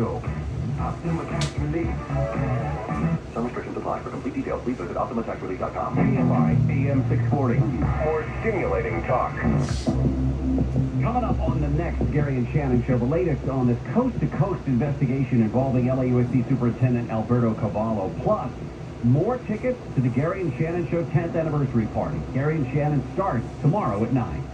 Optima Tax Relief. Some restrictions apply. For complete details, please visit OptimaTaxRelief.com. KFI AM 640. More stimulating talk. Coming up on the next Gary and Shannon show, the latest on this coast-to-coast investigation involving LAUSD Superintendent Alberto Cavallo, plus more tickets to the Gary and Shannon show 10th anniversary party. Gary and Shannon starts tomorrow at 9.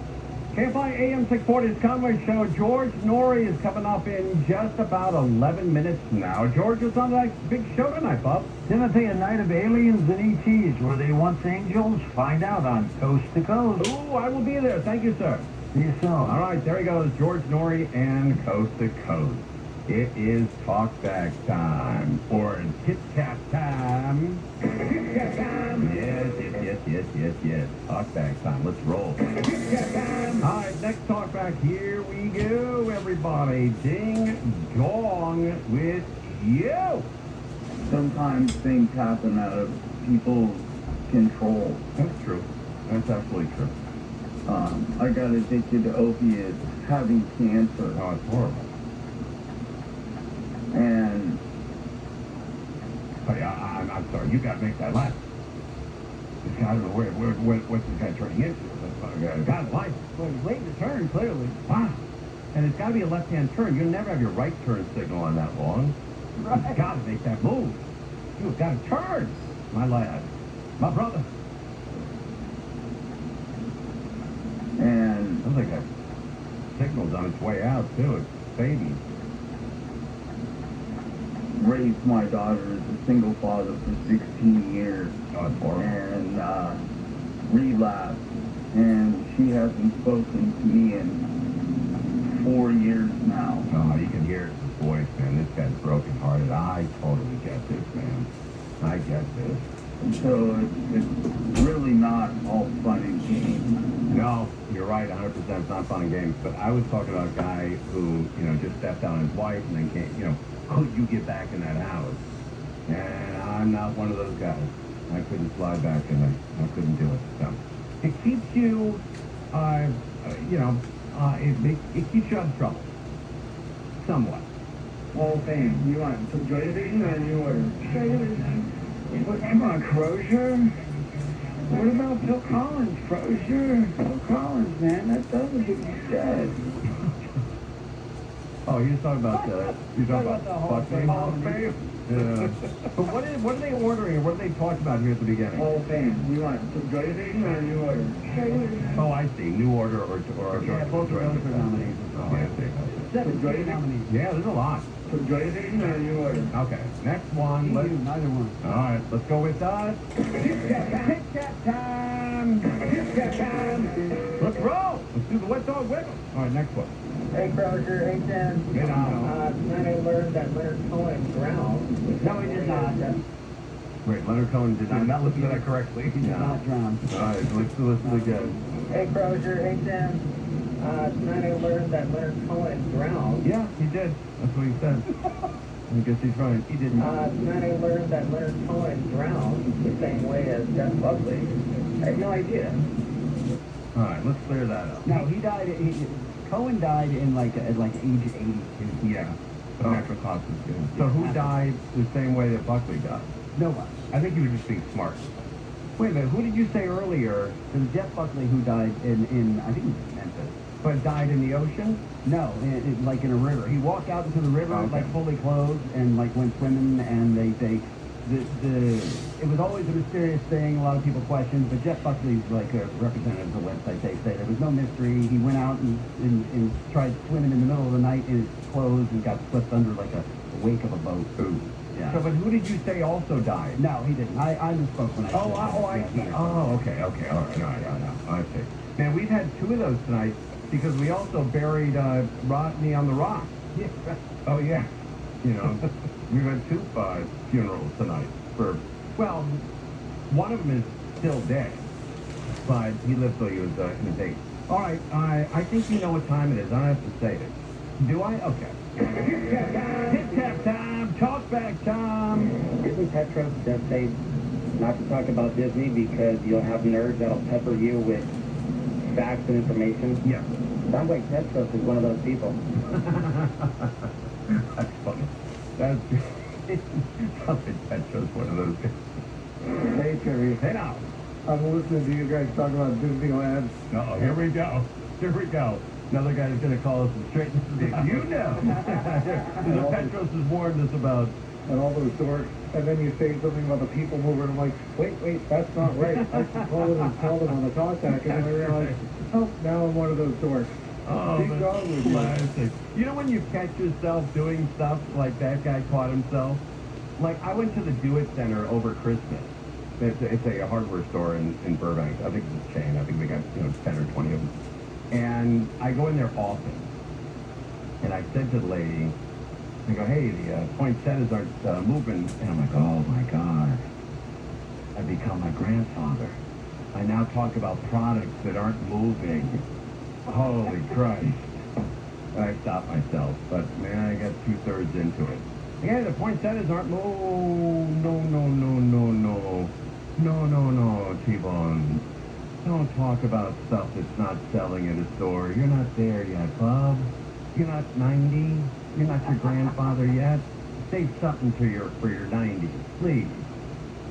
KFI AM 640's Conway Show. George Noory is coming up in just about 11 minutes now. George is on that big show tonight, Bob. Timothy, a night of aliens and ETs. Were they once angels? Find out on Coast to Coast. Ooh, I will be there. Thank you, sir. See you soon. All right, there he goes, George Noory and Coast to Coast. It is talkback time, or Tit Tat time. Tit Tat time. Yes. Talkback time. Let's roll. Tit Tat time. All right, next talkback. Here we go, everybody. Ding dong with you. Sometimes things happen out of people's control. That's true. That's absolutely true. I got addicted to opiates, having cancer. Oh, it's horrible. And But I'm sorry, you got to make that last. This guy, I don't know what's this guy turning into. God's life. Well, he's waiting to turn, clearly. Wow. And it's got to be a left-hand turn. You'll never have your right turn signal on that long. Right. You've got to make that move. You've got to turn, my lad. My brother. And Sounds like that signal's on its way out, too. It's baby. raised my daughter as a single father for 16 years. Oh, it's horrible. And relapsed. And she hasn't spoken to me in 4 years now. Oh, you can hear it in his voice, man. This guy's brokenhearted. I totally get this, man. I get this. And so it's really not all fun and games. No, you're right, 100%. It's not fun and games. But I was talking about a guy who, just stepped on his wife and then came, could you get back in that house? And I'm not one of those guys. I couldn't slide back in there. I couldn't do it. So it keeps you, it keeps you out of trouble. Somewhat. Hall of Fame. You want some Joy Division or New Order? Come on, Crozier. What about Phil Collins, Crozier? Phil Collins, man, that doesn't get you dead. Oh, you're talking about the Hall of Fame. Yeah. But what are they ordering, and what are they talking about here at the beginning? Hall of Fame. You want some Joy Division or New Order? Oh, I see. New Order or Yeah, both of those are nominees. Oh, I see. 7 nominees. Yeah, there's a lot. Some Joy Division or New Order? Okay, next one. Neither one. All right, let's go with Tit Tat time. Tit Tat time. Let's roll. Let's do the wet dog wiggle. All right, next one. Hey, Crozier. Hey, Tim. Get on. Tonight I learned that Leonard Cohen drowned. No, he did not. Wait, Leonard Cohen did not listen to that correctly. He did not drown. All right, let's listen again. Hey, Crozier. Hey, Tim. Tonight I learned that Leonard Cohen drowned. Yeah, he did. That's what he said. I guess he's right. He did not. Tonight I learned that Leonard Cohen drowned the same way as Jeff Buckley. I had no idea. All right, let's clear that up. No, he died. Cohen died at age 82. Yeah. Natural causes. So who died the same way that Buckley died? No one. I think he was just being smart. Wait a minute, who did you say earlier? It was Jeff Buckley who died in I think it was Memphis. But died in the ocean? No, like in a river. He walked out into the river, Okay. fully clothed, and went swimming. And it was always a mysterious thing. A lot of people questioned, but Jeff Buckley's like a representative of the website. They say there was no mystery. He went out and tried swimming in the middle of the night in his clothes and got swept under like a wake of a boat. Ooh. Yeah. So, but who did you say also died? No, he didn't. I misspoke when I said I that. see. Yeah, Oh, okay, all right. I see. Man, we've had 2 of those tonight because we also buried Rodney on the Rock. Yeah. Oh, yeah. We've had 2 funerals tonight. Well, one of them is still dead, but he lived till he was in his 80s. All right, I think you know what time it is. I don't have to say it. Do I? Okay. Tit Tat time, talk back time. Isn't Petros just say not to talk about Disney because you'll have nerds that'll pepper you with facts and information? Yeah. Sounds like Petros is one of those people. That's funny. That's I think Petro's one of those guys. Hey, Terry. Hey now. I'm listening to you guys talk about Disneyland. Uh-oh, here we go. Here we go. Another guy is going to call us and straighten us out. You know. Petros has warned us about. And all those dorks. And then you say something about the people mover, and I'm like, wait, that's not right. I should call them and tell them on the talk back. And then I realize, oh, now I'm one of those dorks. Oh, Keep going with you. classic. You know when you catch yourself doing stuff like that guy caught himself? Like, I went to the Do It Center over Christmas. It's a hardware store in Burbank. I think it's a chain. I think they got 10 or 20 of them. And I go in there often. And I said to the lady, I go, hey, the poinsettias aren't moving. And I'm like, oh my God. I've become my grandfather. I now talk about products that aren't moving. Holy Christ. And I stopped myself. But man, I got 2/3 into it. Yeah, the poinsettias aren't moving. No, T-Bone. Don't talk about stuff that's not selling at a store. You're not there yet, bub. You're not 90. You're not your grandfather yet. Save something for your 90s, please.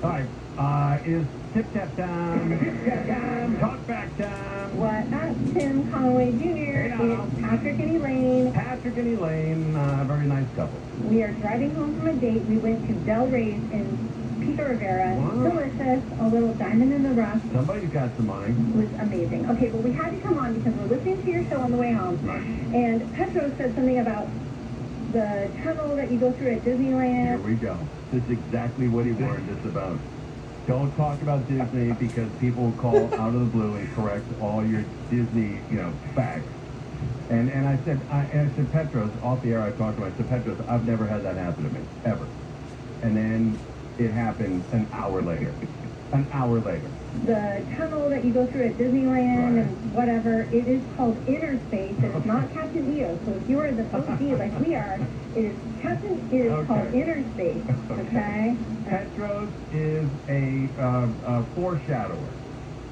All right, is tip-tap time? Tip-tap time. Talk back time. What up, Tim Conway Jr. It's Patrick and Elaine. Patrick and Elaine, very nice couple. We are driving home from a date. We went to Del Rey's in Pico Rivera. Wow. Delicious. A little diamond in the rough. Somebody's got some money. It was amazing. Okay, well, we had to come on because we're listening to your show on the way home. Right. And Petro said something about the tunnel that you go through at Here Disneyland. we go. This is exactly what he warned us about. Don't talk about Disney because people will call out of the blue and correct all your Disney, facts. And I said, Petros, off the air I talked to him, I said, Petros, I've never had that happen to me, ever. And then it happened an hour later. An hour later. The tunnel that you go through at Disneyland Right. and whatever, it is called Inner Space. It is not Captain EO. So if you are the OG like we are, it is called Inner Space. Okay? Petros is a foreshadower.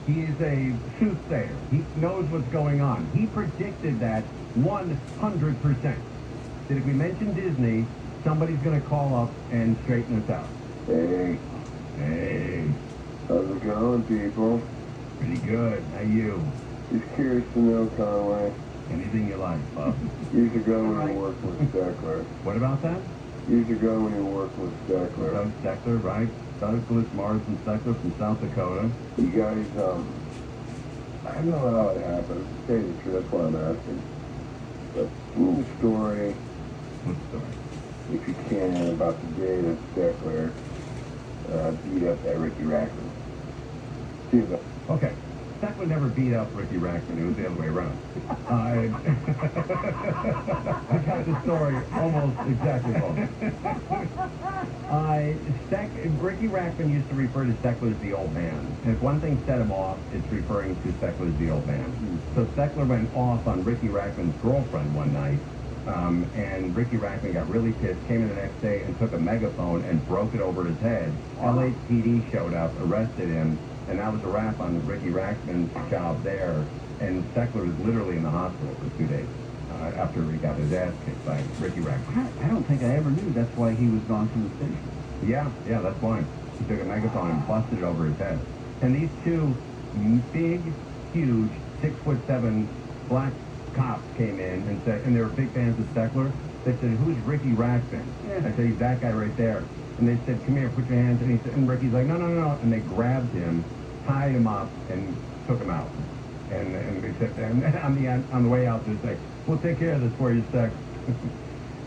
He is a soothsayer. He knows what's going on. He predicted that 100%. That if we mention Disney, somebody's going to call up and straighten us out. Hey. How's it going, people? Pretty good. How you? Just curious to know, Conway. Anything you like, bub. Years ago when you worked with Steckler. What about that? Years ago when you worked with Steckler. Doug Steckler, right? Douglas Marsden Steckler from South Dakota. You guys, I don't know how it happened. To tell you the truth, that's why I'm asking. But little story, What story? if you can, about the day that Steckler beat up that Ricky Rackman. See that? Okay. Steckler never beat up Ricky Rackman. It was the other way around. I got the story almost exactly wrong. Ricky Rackman used to refer to Steckler as the old man. And if one thing set him off, it's referring to Steckler as the old man. So Steckler went off on Ricky Rackman's girlfriend one night. And Ricky Rackman got really pissed, came in the next day and took a megaphone and broke it over his head. LAPD showed up, arrested him, and that was a wrap on Ricky Rackman's job there. And Steckler was literally in the hospital for 2 days after he got his ass kicked by Ricky Rackman. I don't think I ever knew that's why he was gone from the station. Yeah, that's why. He took a megaphone and busted it over his head. And these two big, huge, 6'7" black cops came in and said, and they were big fans of Steckler. They said, "Who's Ricky Rackman?" I said, "He's that guy right there." And they said, "Come here, put your hands." And Ricky's like, no. And they grabbed him, tied him up, and took him out. And they said, and on the way out, they say, "We'll take care of this for you, Steck."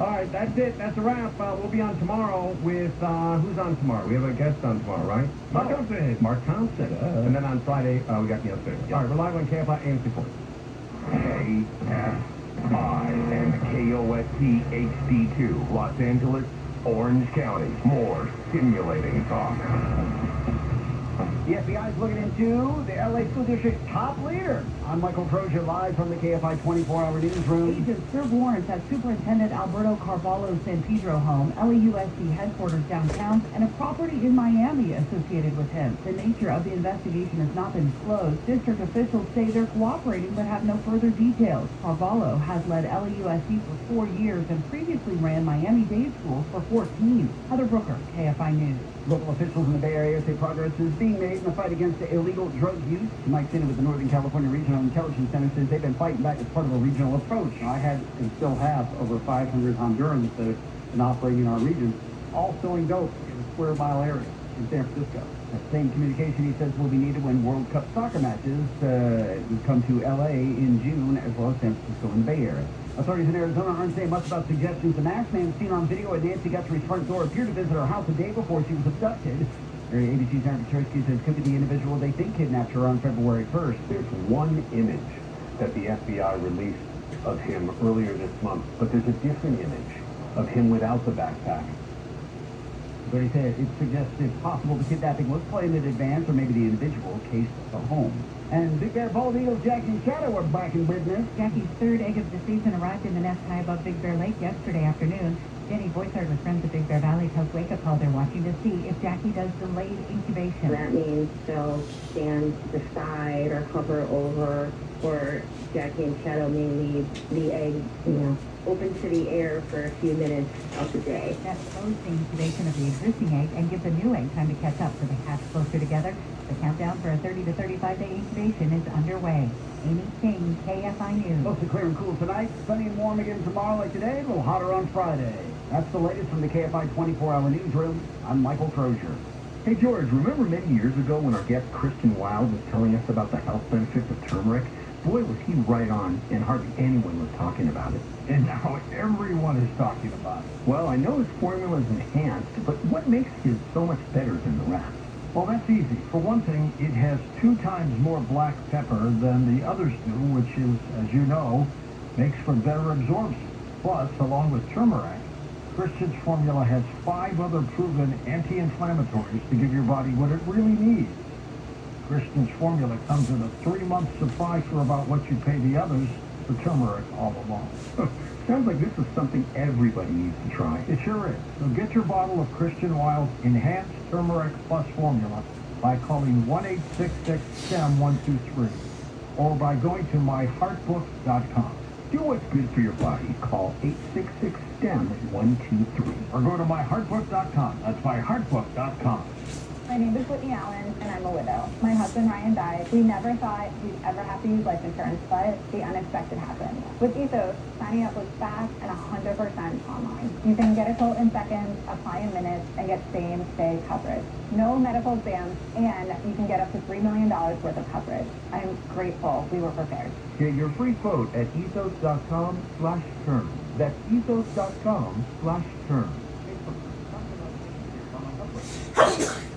All right, that's it. That's a wrap. We'll be on tomorrow with, who's on tomorrow? We have a guest on tomorrow, right? Mark Thompson. Mark Thompson. And then on Friday, we got the other. All right, we're live on KFI AM 640. KFI and KOST HD2, Los Angeles, Orange County. More stimulating talk. The FBI is looking into the LA School District's top leader. I'm Michael Crozier, live from the KFI 24-hour newsroom. Agents serve warrants at Superintendent Alberto Carvalho's San Pedro home, LAUSD headquarters downtown, and a property in Miami associated with him. The nature of the investigation has not been disclosed. District officials say they're cooperating but have no further details. Carvalho has led LAUSD for 4 years and previously ran Miami Day Schools for 14. Heather Brooker, KFI News. Local officials in the Bay Area say progress is being made in the fight against the illegal drug use. Mike Sinnott with the Northern California Regional Intelligence Center says they've been fighting back as part of a regional approach. I had and still have over 500 Hondurans that have been operating in our region, all selling dope in a square mile area in San Francisco. That same communication, he says, will be needed when World Cup soccer matches come to L.A. in June, as well as San Francisco and the Bay Area. Authorities in Arizona aren't saying much about suggestions. The masked man seen on video at Nancy Guthrie's front door appeared to visit her house a day before she was abducted. ABC's Aaron Petrosky says could be the individual they think kidnapped her on February 1st. There's one image that the FBI released of him earlier this month, but there's a different image of him without the backpack. But he said it suggests it's possible the kidnapping was planned in advance, or maybe the individual cased the home. And Big Bear Bald Eagles Jackie and Shadow are back in business. Jackie's third egg of the season arrived in the nest high above Big Bear Lake yesterday afternoon. Jenny Boythard with friends at Big Bear Valley tells Wake Up Call they're watching to see if Jackie does delayed incubation. That means they'll stand to the side or hover over, or Jackie and Shadow may leave the egg, open to the air for a few minutes of the day. That slows the incubation of the existing egg and gives a new egg time to catch up so they hatch closer together. The countdown for a 30 to 35 day incubation is underway. Amy King, KFI News. Mostly clear and cool tonight. Sunny and warm again tomorrow like today. A little hotter on Friday. That's the latest from the KFI 24-hour newsroom. I'm Michael Crozier. Hey, George, remember many years ago when our guest Christian Wilde was telling us about the health benefits of turmeric? Boy, was he right on, and hardly anyone was talking about it. And now everyone is talking about it. Well, I know his formula is enhanced, but what makes his so much better than the rest? Well, that's easy. For one thing, it has 2 times more black pepper than the others do, which is, as you know, makes for better absorption. Plus, along with turmeric, Christian's formula has 5 other proven anti-inflammatories to give your body what it really needs. Christian's formula comes in a 3-month supply for about what you pay the others for turmeric all along. Sounds like this is something everybody needs to try. It sure is. So get your bottle of Christian Wilde's Enhanced Turmeric Plus formula by calling 1-866-STEM-123 or by going to myheartbook.com. Do what's good for your body. Call 866-STEM-123. Or go to myheartbook.com. That's myheartbook.com. My name is Whitney Allen, and I'm a widow. My husband, Ryan, died. We never thought we'd ever have to use life insurance, but the unexpected happened. With Ethos, signing up was fast and 100% online. You can get a quote in seconds, apply in minutes, and get same-day coverage. No medical exams, and you can get up to $3 million worth of coverage. I am grateful we were prepared. Get your free quote at ethos.com/term. That's ethos.com/term.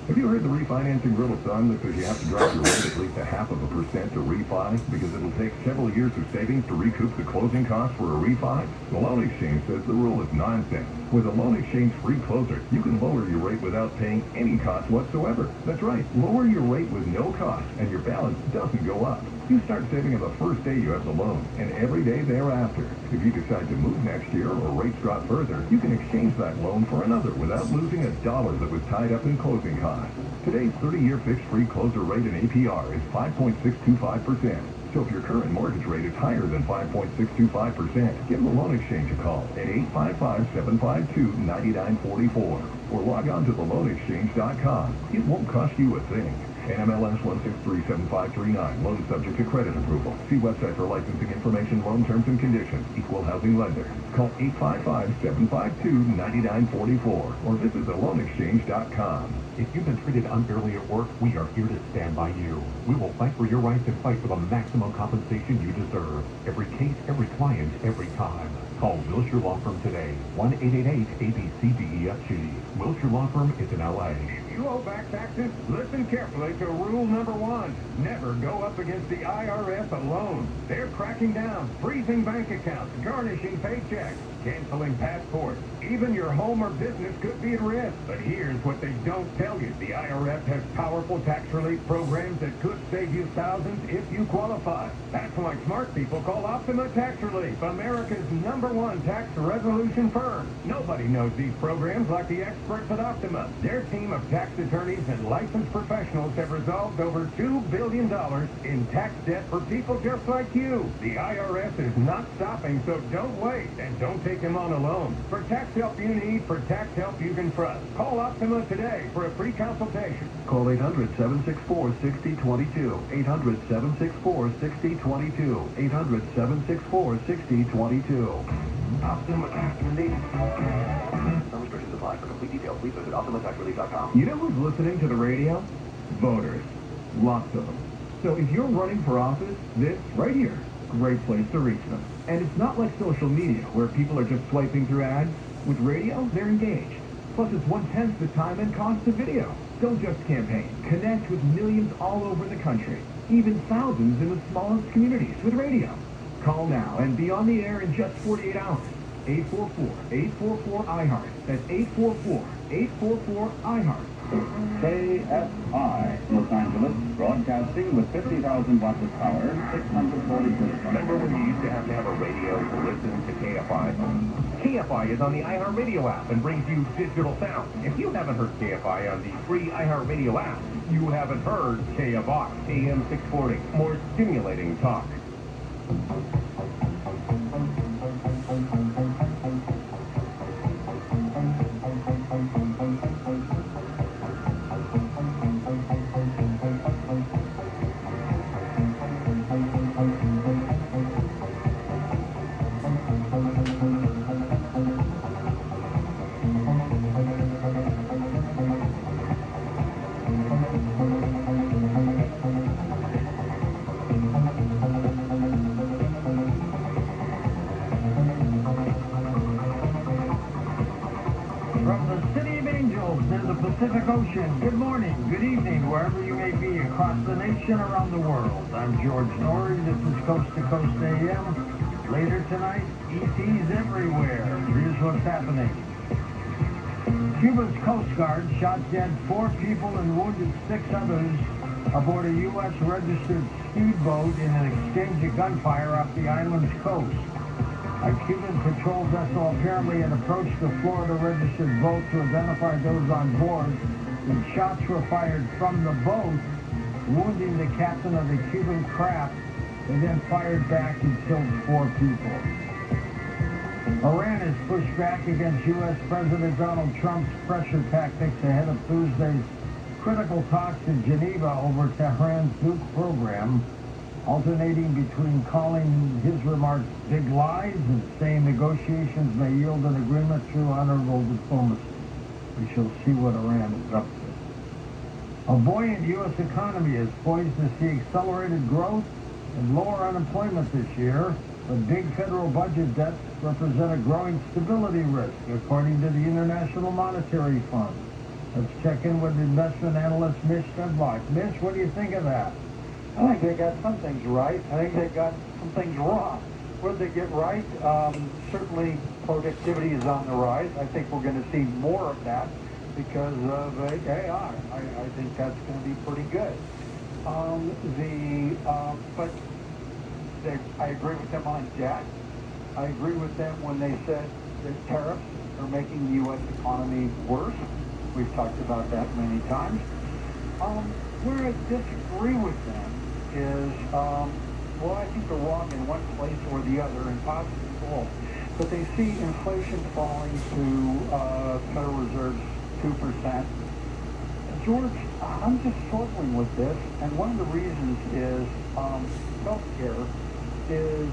Have you heard the refinancing rule of thumb that says you have to drop your rate at least 0.5% to refi because it'll take several years of savings to recoup the closing costs for a refi? The Loan Exchange says the rule is nonsense. With a Loan Exchange free closer, you can lower your rate without paying any cost whatsoever. That's right, lower your rate with no cost and your balance doesn't go up. You start saving on the first day you have the loan and every day thereafter. If you decide to move next year or rates drop further, you can exchange that loan for another without losing a dollar that was tied up in closing costs. Today's 30-year fixed-free closer rate in APR is 5.625%. So if your current mortgage rate is higher than 5.625%, give the Loan Exchange a call at 855-752-9944 or log on to theloanexchange.com. It won't cost you a thing. NMLS 1637539. Loan subject to credit approval. See website for licensing information, loan terms and conditions. Equal housing lender. Call 855-752-9944 or visit theloanexchange.com. If you've been treated unfairly at work, we are here to stand by you. We will fight for your rights and fight for the maximum compensation you deserve. Every case, every client, every time. Call Wilshire Law Firm today. 1-888-ABCDEFG. Wilshire Law Firm is in L.A. You owe back taxes? Listen carefully to rule number 1. Never go up against the IRS alone. They're cracking down, freezing bank accounts, garnishing paychecks, canceling passports. Even your home or business could be at risk. But here's what they don't tell you. The IRS has powerful tax relief programs that could save you thousands if you qualify. That's why smart people call Optima Tax Relief, America's #1 tax resolution firm. Nobody knows these programs like the experts at Optima. Their team of tax attorneys and licensed professionals have resolved over $2 billion in tax debt for people just like you. The IRS is not stopping, so don't wait, and don't take them on alone. For tax help you need, for tax help you can trust, call Optima today for a free consultation. Call 800-764-6022. 800-764-6022. 800-764-6022. Optima Tax Relief. Some restrictions apply. For complete details, please visit OptimaTaxRelief.com. You know who's listening to the radio? Voters. Lots of them. So if you're running for office, this right here, great place to reach them. And it's not like social media where people are just swiping through ads. With radio, they're engaged. Plus, it's 1/10 the time and cost of video. Don't just campaign. Connect with millions all over the country, even thousands in the smallest communities with radio. Call now and be on the air in just 48 hours. 844-844-IHEART. That's 844-844-IHEART. KFI, Los Angeles, broadcasting with 50,000 watts of power, 640 kilohertz. Remember when you used to have a radio to listen to KFI? KFI is on the iHeartRadio app and brings you digital sound. If you haven't heard KFI on the free iHeartRadio app, you haven't heard KFI AM 640. More stimulating talk. Pacific Ocean. Good morning, good evening, wherever you may be across the nation, around the world. I'm George Noory. This is Coast to Coast AM. Later tonight, ETs everywhere. Here's what's happening. Cuba's Coast Guard shot dead 4 people and wounded 6 others aboard a U.S. registered speedboat in an exchange of gunfire off the island's coast. A Cuban patrol vessel apparently had approached the Florida-registered boat to identify those on board, and shots were fired from the boat, wounding the captain of the Cuban craft. They then fired back and killed 4 people. Iran has pushed back against U.S. President Donald Trump's pressure tactics ahead of Tuesday's critical talks in Geneva over Tehran's nuke program, alternating between calling his remarks big lies and saying negotiations may yield an agreement through honorable diplomacy. We shall see what Iran is up to. A buoyant U.S. economy is poised to see accelerated growth and lower unemployment this year, but big federal budget debts represent a growing stability risk, according to the International Monetary Fund. Let's check in with investment analyst Mitch Sedlock. Mitch, what do you think of that? I think they got some things right. I think they got some things wrong. What did they get right? Certainly productivity is on the rise. I think we're going to see more of that because of AI. I think that's going to be pretty good. But I agree with them on debt. I agree with them when they said that tariffs are making the U.S. economy worse. We've talked about that many times. Where I disagree with them is, well, I think they're wrong in one place or the other, and possibly both. But they see inflation falling to Federal Reserve's 2%. George, I'm just struggling with this, and one of the reasons is healthcare is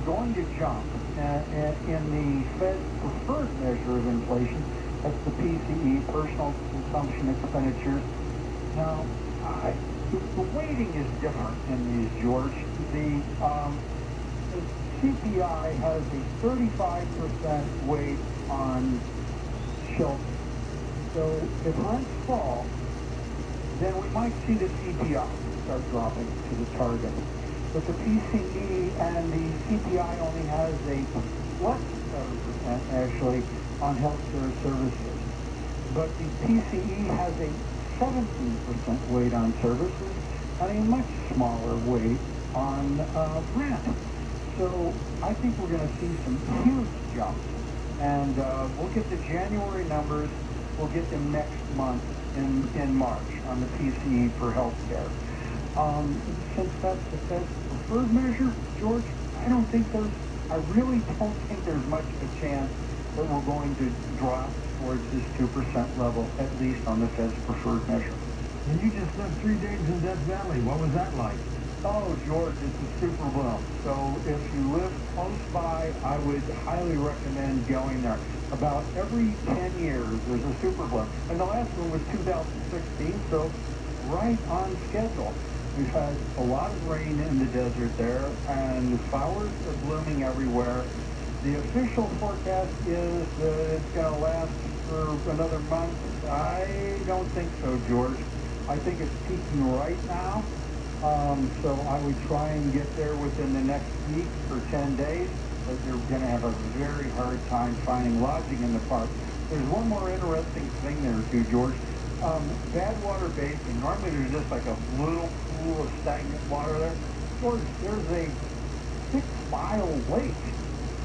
going to jump in the Fed's preferred measure of inflation. That's the PCE, personal consumption expenditures. Now, the weighting is different in these, George. The CPI has a 35% weight on shelter. So if rents fall, then we might see the CPI start dropping to the target. But the PCE and the CPI only has a plus 7% actually on healthcare services. But the PCE has a 17% weight on services and a much smaller weight on rent. So I think we're going to see some huge jumps. And we'll get the January numbers. We'll get them next month in March on the PCE for healthcare. Since that's the Fed's preferred measure, George, I really don't think there's much of a chance that we're going to drop towards this 2% level, at least on the Fed's preferred measure. And you just spent 3 days in Death Valley. What was that like? Oh, George, it's a super boom. So if you live close by, I would highly recommend going there. About every 10 years, there's a super bloom. And the last one was 2016, so right on schedule. We've had a lot of rain in the desert there, and the flowers are blooming everywhere. The official forecast is that it's going to last for another month. I don't think so, George. I think it's peaking right now. So I would try and get there within the next week or 10 days, but you're going to have a very hard time finding lodging in the park. There's one more interesting thing there too, George. Badwater Basin. Normally there's just like a little pool of stagnant water there. George, there's a 6-mile lake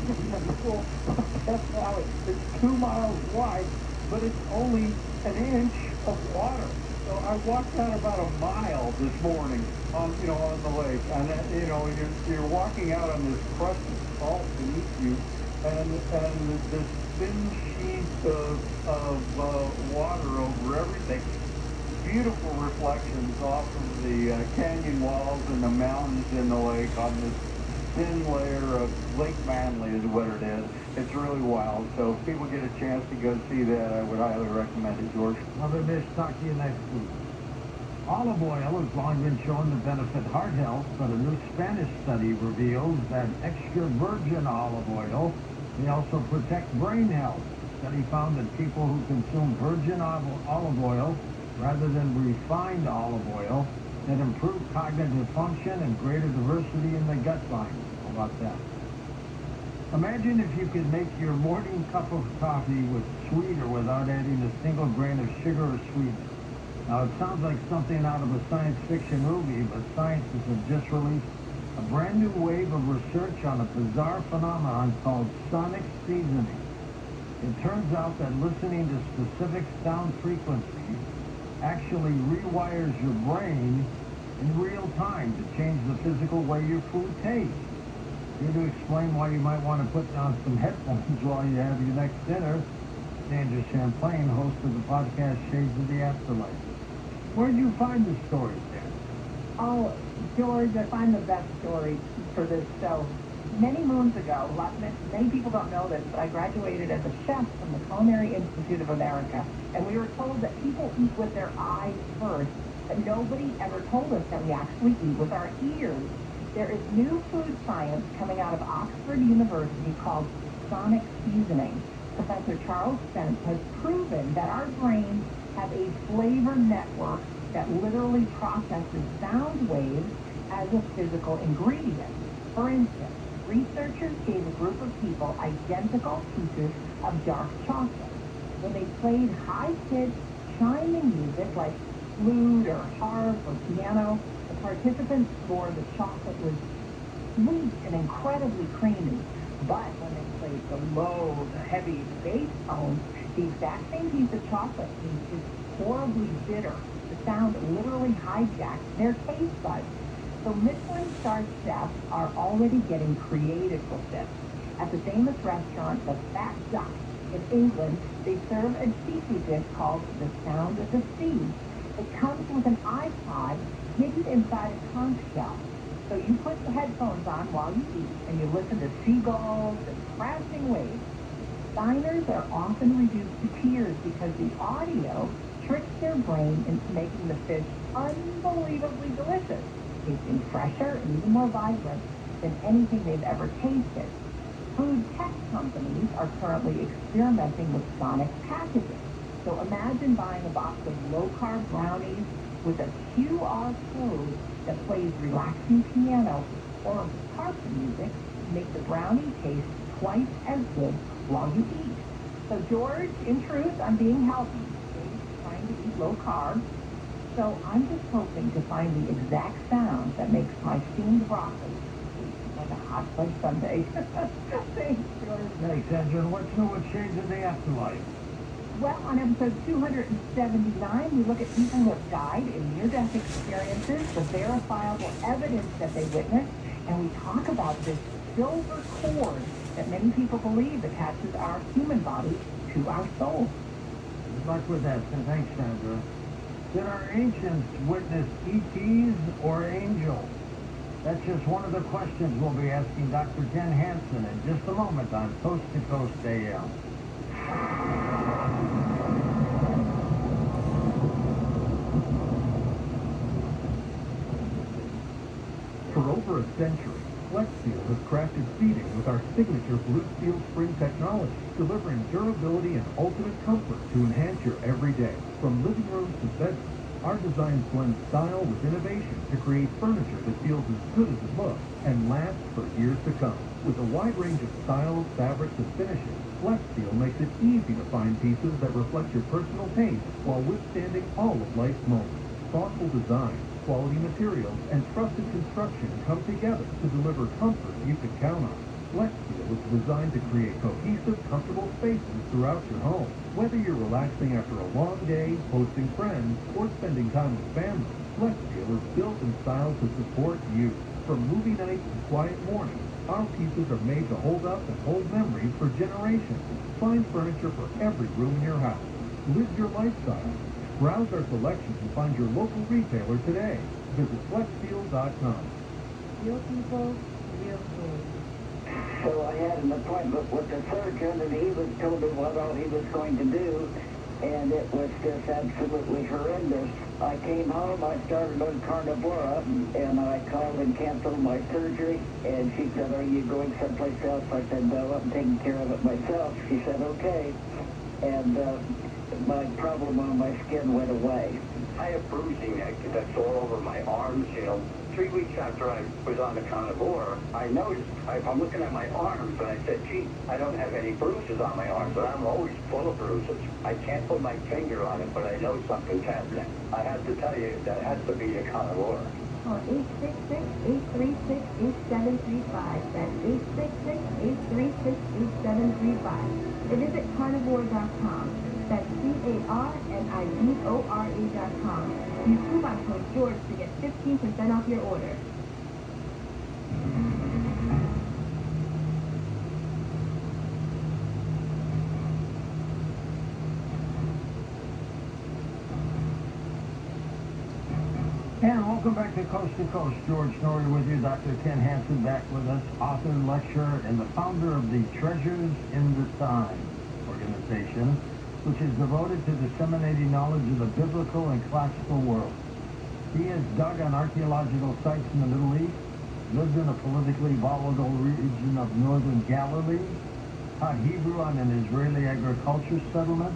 in the middle of Death Valley. It's 2 miles wide, but it's only an inch of water. So I walked out about a mile this morning on the lake, and you're walking out on this crust of salt beneath you, and this thin sheet of water over everything. Beautiful reflections off of the canyon walls and the mountains in the lake on this thin layer of Lake Manly is what it is. It's really wild. So if people get a chance to go see that, I would highly recommend it, George. Mother Miss, talk to you next week. Olive oil has long been shown to benefit heart health, but a new Spanish study reveals that extra virgin olive oil may also protect brain health. The study found that people who consume virgin olive oil rather than refined olive oil had improved cognitive function and greater diversity in the gut lining. How about that? Imagine if you could make your morning cup of coffee with sweet or without adding a single grain of sugar or sweetener. Now, it sounds like something out of a science fiction movie, but scientists have just released a brand new wave of research on a bizarre phenomenon called sonic seasoning. It turns out that listening to specific sound frequencies actually rewires your brain in real time to change the physical way your food tastes. Here to explain why you might want to put down some headphones while you have your next dinner, Sandra Champlain, host of the podcast Shades of the Afterlife. Where did you find the stories, Dan? Oh, George, I find the best stories for this show. Many moons ago, many people don't know this, but I graduated as a chef from the Culinary Institute of America, and we were told that people eat with their eyes first, but nobody ever told us that we actually eat with our ears. There is new food science coming out of Oxford University called sonic seasoning. Professor Charles Spence has proven that our brains have a flavor network that literally processes sound waves as a physical ingredient. For instance, researchers gave a group of people identical pieces of dark chocolate. When they played high-pitched, chiming music like flute or harp or piano, the participants swore the chocolate was sweet and incredibly creamy. But when they played the low, the heavy bass tones, the exact same piece of chocolate is horribly bitter. The sound literally hijacked their taste buds. So Michelin-starred chefs are already getting creative with this. At the famous restaurant, The Fat Duck in England, they serve a seafood dish called The Sound of the Sea. It comes with an iPod hidden inside a conch shell. So you put the headphones on while you eat, and you listen to seagulls and crashing waves. Diners are often reduced to tears because the audio tricks their brain into making the fish unbelievably delicious, tasting fresher and even more vibrant than anything they've ever tasted. Food tech companies are currently experimenting with sonic packaging. So imagine buying a box of low-carb brownies with a QR code that plays relaxing piano or harp music to make the brownie taste twice as good while you eat. So George, in truth, I'm being healthy. Dave's trying to eat low carb. So I'm just hoping to find the exact sound that makes my steamed broccoli taste like a hot fudge sundae. Thanks, George. Thanks, Andrew. And what's new with Shades in the Afterlife? Well, on episode 279, we look at people who have died in near-death experiences, the verifiable evidence that they witnessed, and we talk about this silver cord that many people believe attaches our human body to our soul. Good luck with that. Thanks, Sandra. Did our ancients witness ETs or angels? That's just one of the questions we'll be asking Dr. Ken Hansen in just a moment on Coast to Coast AM. For over a century, Flex Steel has crafted seating with our signature Blue Steel Spring technology, delivering durability and ultimate comfort to enhance your everyday. From living rooms to bedrooms, our designs blend style with innovation to create furniture that feels as good as it looks and lasts for years to come. With a wide range of styles, fabrics, and finishes, Flex Steel makes it easy to find pieces that reflect your personal taste while withstanding all of life's moments. Thoughtful design, quality materials, and trusted construction come together to deliver comfort you can count on. Flex Steel is designed to create cohesive, comfortable spaces throughout your home. Whether you're relaxing after a long day, hosting friends, or spending time with family, Flex Steel is built and styled to support you. From movie nights to quiet mornings, our pieces are made to hold up and hold memories for generations. Find furniture for every room in your house. Live your lifestyle. Browse our selection and find your local retailer today. Visit flexsteel.com. Real people, real food. So I had an appointment with the surgeon, and he was told me what all he was going to do, and it was just absolutely horrendous. I came home, I started on Carnivora, and I called and canceled my surgery, and she said, "Are you going someplace else?" I said, "No, I'm taking care of it myself." She said, "Okay," and my problem on my skin went away. I have bruising that's all over my arms, 3 weeks after I was on the Carnivora, I noticed, I'm looking at my arms, and I said, gee, I don't have any bruises on my arms, but I'm always full of bruises. I can't put my finger on it, but I know something's happening. I have to tell you, that has to be the Carnivora. Call 866-836-8735. That's 866-836-8735. Or visit carnivore.com. That's carnivore.com. Use coupon code George to get 15% off your order. And welcome back to Coast. George Noory with you. Dr. Ken Hansen back with us, author, lecturer, and the founder of the Treasures in the Time organization, which is devoted to disseminating knowledge of the biblical and classical world. He has dug on archaeological sites in the Middle East, lived in a politically volatile region of northern Galilee, taught Hebrew on an Israeli agriculture settlement.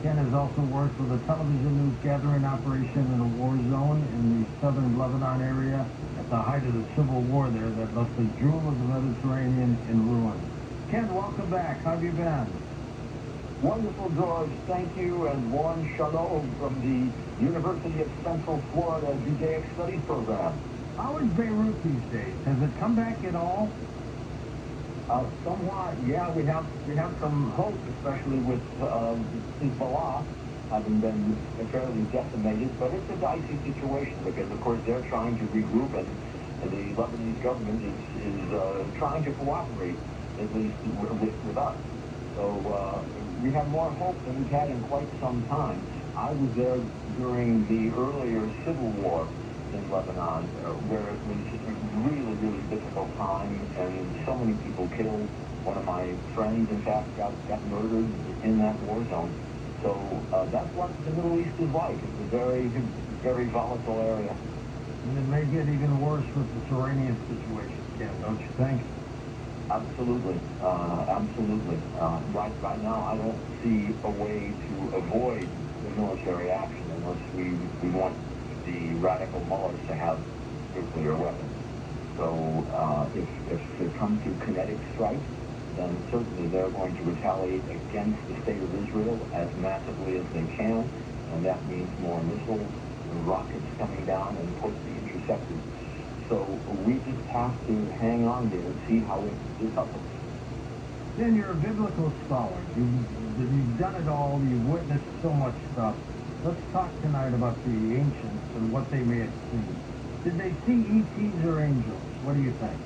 Ken has also worked with a television news gathering operation in a war zone in the southern Lebanon area at the height of the civil war there that left the jewel of the Mediterranean in ruins. Ken, welcome back. How have you been? Wonderful, George. Thank you, and one shalom from the University of Central Florida Judaic Studies program. How is Beirut these days? Has it come back at all? Somewhat, yeah. We have some hope, especially with Hezbollah having been fairly decimated. But it's a dicey situation because, of course, they're trying to regroup, and the Lebanese government is trying to cooperate, at least with us. So we have more hope than we've had in quite some time. I was there during the earlier civil war in Lebanon, where it was a really, really difficult time, and so many people killed. One of my friends, in fact, got murdered in that war zone. So that's what the Middle East is like. It's a very, very volatile area. And it may get even worse with this Iranian situation, Ken, don't you think? Absolutely. Absolutely. Right now, I don't see a way to avoid the military action unless we want the radical mullahs to have nuclear weapons. So if it comes to kinetic strikes, then certainly they're going to retaliate against the state of Israel as massively as they can, and that means more missiles and rockets coming down and put the interceptors. So we just have to hang on there and see how it develops. Then you're a biblical scholar. You've done it all. You've witnessed so much stuff. Let's talk tonight about the ancients and what they may have seen. Did they see ETs or angels? What do you think?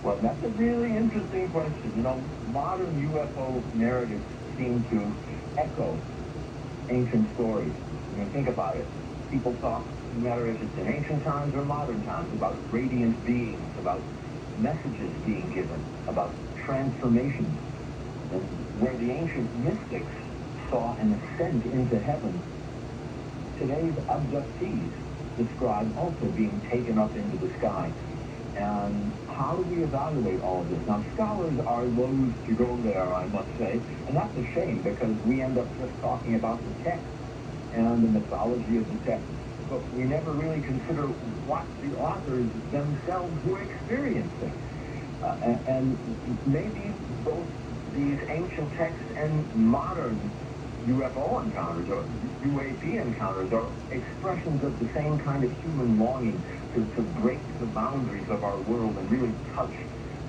Well, that's a really interesting question. You know, modern UFO narratives seem to echo ancient stories. I mean, think about it. People talk, no matter if it's in ancient times or modern times, about radiant beings, about messages being given, about transformations. And where the ancient mystics saw an ascent into heaven, today's abductees describe also being taken up into the sky. And how do we evaluate all of this? Now, scholars are loath to go there, I must say, and that's a shame because we end up just talking about the text and the mythology of the text, but we never really consider what the authors themselves were experiencing. And maybe both these ancient texts and modern UFO encounters or UAP encounters are expressions of the same kind of human longing to break the boundaries of our world and really touch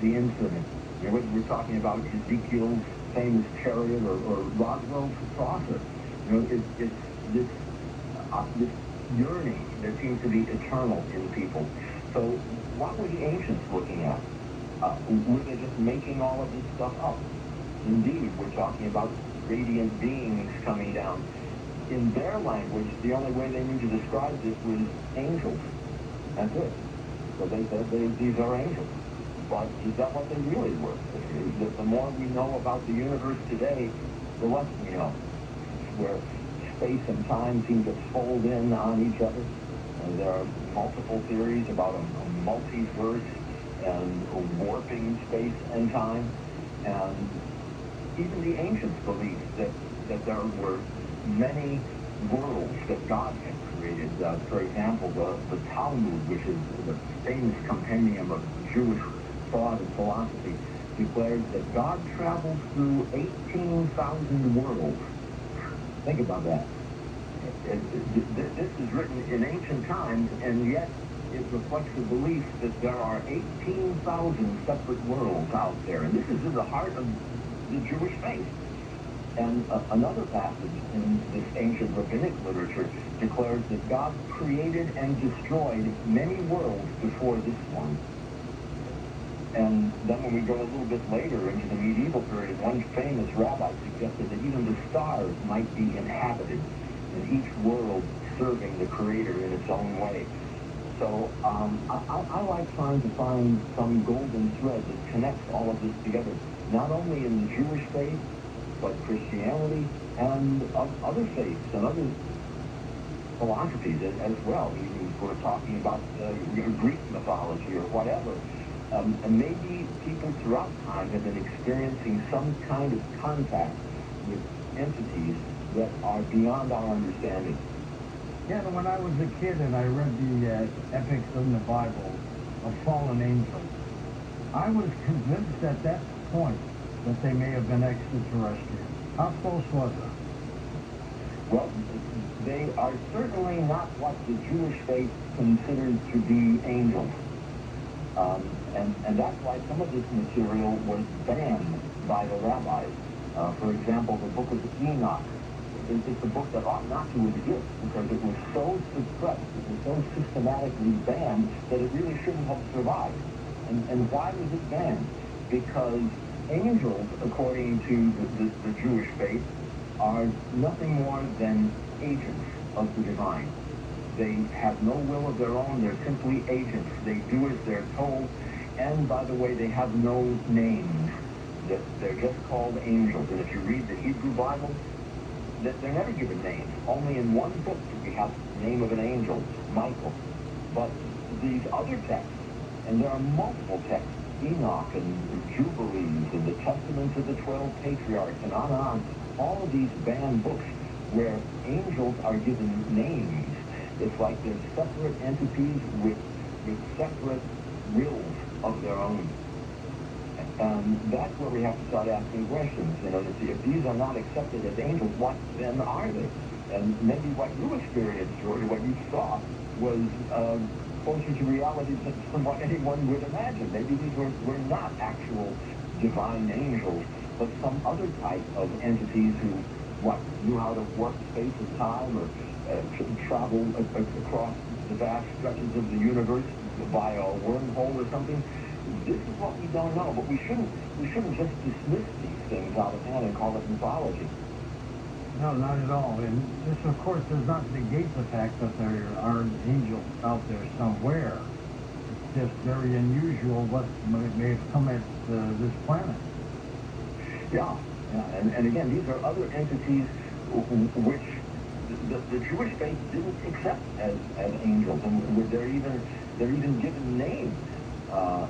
the infinite. You know, whether we're talking about Ezekiel's famous chariot or Roswell's saucer, you know, it's this yearning that seems to be eternal in people. So what were the ancients looking at? Were they just making all of this stuff up? Indeed, we're talking about radiant beings coming down. In their language, the only way they knew to describe this was angels. That's it. So they said these are angels. But is that what they really were? The more we know about the universe today, the less we know. Where space and time seem to fold in on each other. There are multiple theories about a multiverse and warping space and time. And even the ancients believed that there were many worlds that God had created. For example, the Talmud, which is the famous compendium of Jewish thought and philosophy, declares that God travels through 18,000 worlds. Think about that. This is written in ancient times, and yet it reflects the belief that there are 18,000 separate worlds out there. And this is in the heart of the Jewish faith. And another passage in this ancient rabbinic literature declares that God created and destroyed many worlds before this one. And then when we go a little bit later into the medieval period, one famous rabbi suggested that even the stars might be inhabited, and each world serving the Creator in its own way. So I like trying to find some golden thread that connects all of this together, not only in the Jewish faith, but Christianity and other faiths and other philosophies as well. Even if we're talking about Greek mythology or whatever. And maybe people throughout time have been experiencing some kind of contact with entities that are beyond our understanding. Yeah, when I was a kid and I read the epics in the Bible of fallen angels, I was convinced at that point that they may have been extraterrestrial. How close was it? Well, they are certainly not what the Jewish faith considers to be angels. And that's why some of this material was banned by the rabbis. For example, the book of Enoch. It's a book that ought not to exist because it was so suppressed, it was so systematically banned that it really shouldn't have survived. And why was it banned? Because angels, according to the Jewish faith, are nothing more than agents of the divine. They have no will of their own. They're simply agents. They do as they're told. And by the way, they have no names. They're just called angels. And if you read the Hebrew Bible, they're never given names. Only in one book do we have the name of an angel, Michael. But these other texts, and there are multiple texts Enoch and Jubilees and the Testament of the 12 Patriarchs and on. All of these banned books where angels are given names. It's like they're separate entities with separate wills of their own. And that's where we have to start asking questions. You know, if these are not accepted as angels, what then are they? And maybe what you experienced, George, what you saw was closer to reality than what anyone would imagine. Maybe these were not actual divine angels, but some other type of entities who knew how to work space and time or travel across the vast stretches of the universe via a wormhole or something. This is what we don't know, but we shouldn't just dismiss these things out of hand and call it mythology. No, not at all. And this, of course, does not negate the fact that there are angels out there somewhere. It's just very unusual what may have come at this planet. Yeah. And again, these are other entities which the Jewish faith didn't accept as angels, and they're even given names.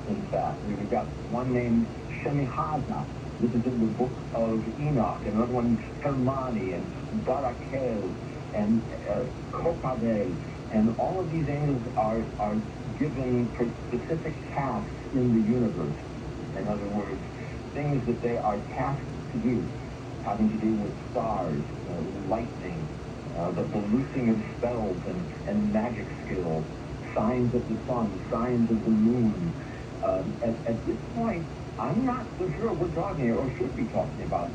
In fact, we've got one named Shemihaza. This is in the book of Enoch. Another one, Hermani and Barakel and Kokabeh. And all of these angels are given for specific tasks in the universe. In other words, things that they are tasked to do, having to do with stars, lightning, the loosing of spells and magic skills, signs of the sun, signs of the moon. At this point, I'm not so sure we're talking or should be talking about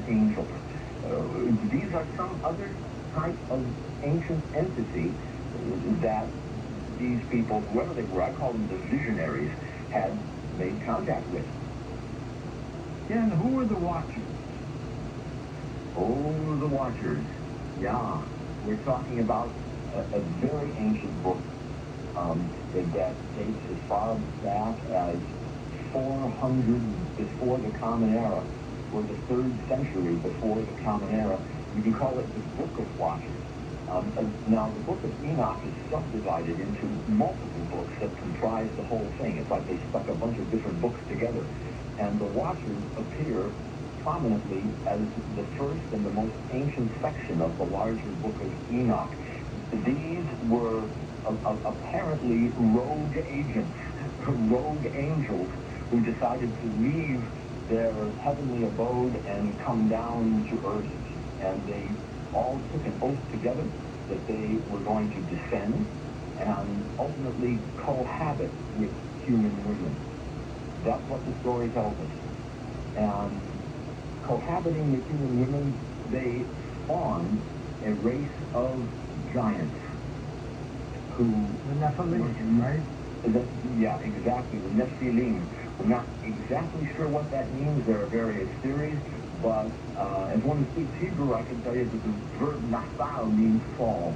angels. These are some other type of ancient entity that these people, whoever they were, I call them the visionaries, had made contact with. Ken, who are the Watchers? Oh, the Watchers. Yeah. We're talking about a very ancient book that dates as far back as 400 before the Common Era, or the 3rd century before the Common Era. You can call it the Book of Watchers. Now, the Book of Enoch is subdivided into multiple books that comprise the whole thing. It's like they stuck a bunch of different books together. And the Watchers appear prominently as the first and the most ancient section of the larger Book of Enoch. These were apparently rogue agents, rogue angels who decided to leave their heavenly abode and come down to earth. And they all took an oath together that they were going to descend and ultimately cohabit with human women. That's what the story tells us. And cohabiting with human women, they spawned a race of giants who... The Nephilim, right? Yeah, exactly, the Nephilim. We're not exactly sure what that means. There are various theories, but as one who speaks Hebrew, I can tell you that the verb nafal means fall.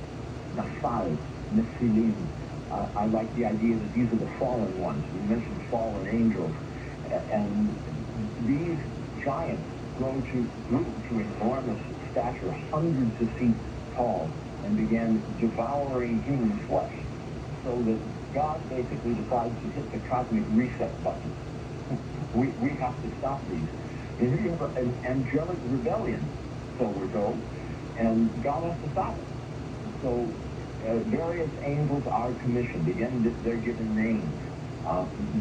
Nafal, Nephilim. I like the idea that these are the fallen ones. We mentioned fallen angels. And these giants grew to enormous stature, hundreds of feet tall, and began devouring human flesh. So that God basically decides to hit the cosmic reset button. We have to stop these. And we have an angelic rebellion, so we're told, and God has to stop it. So various angels are commissioned. Again, they're given names.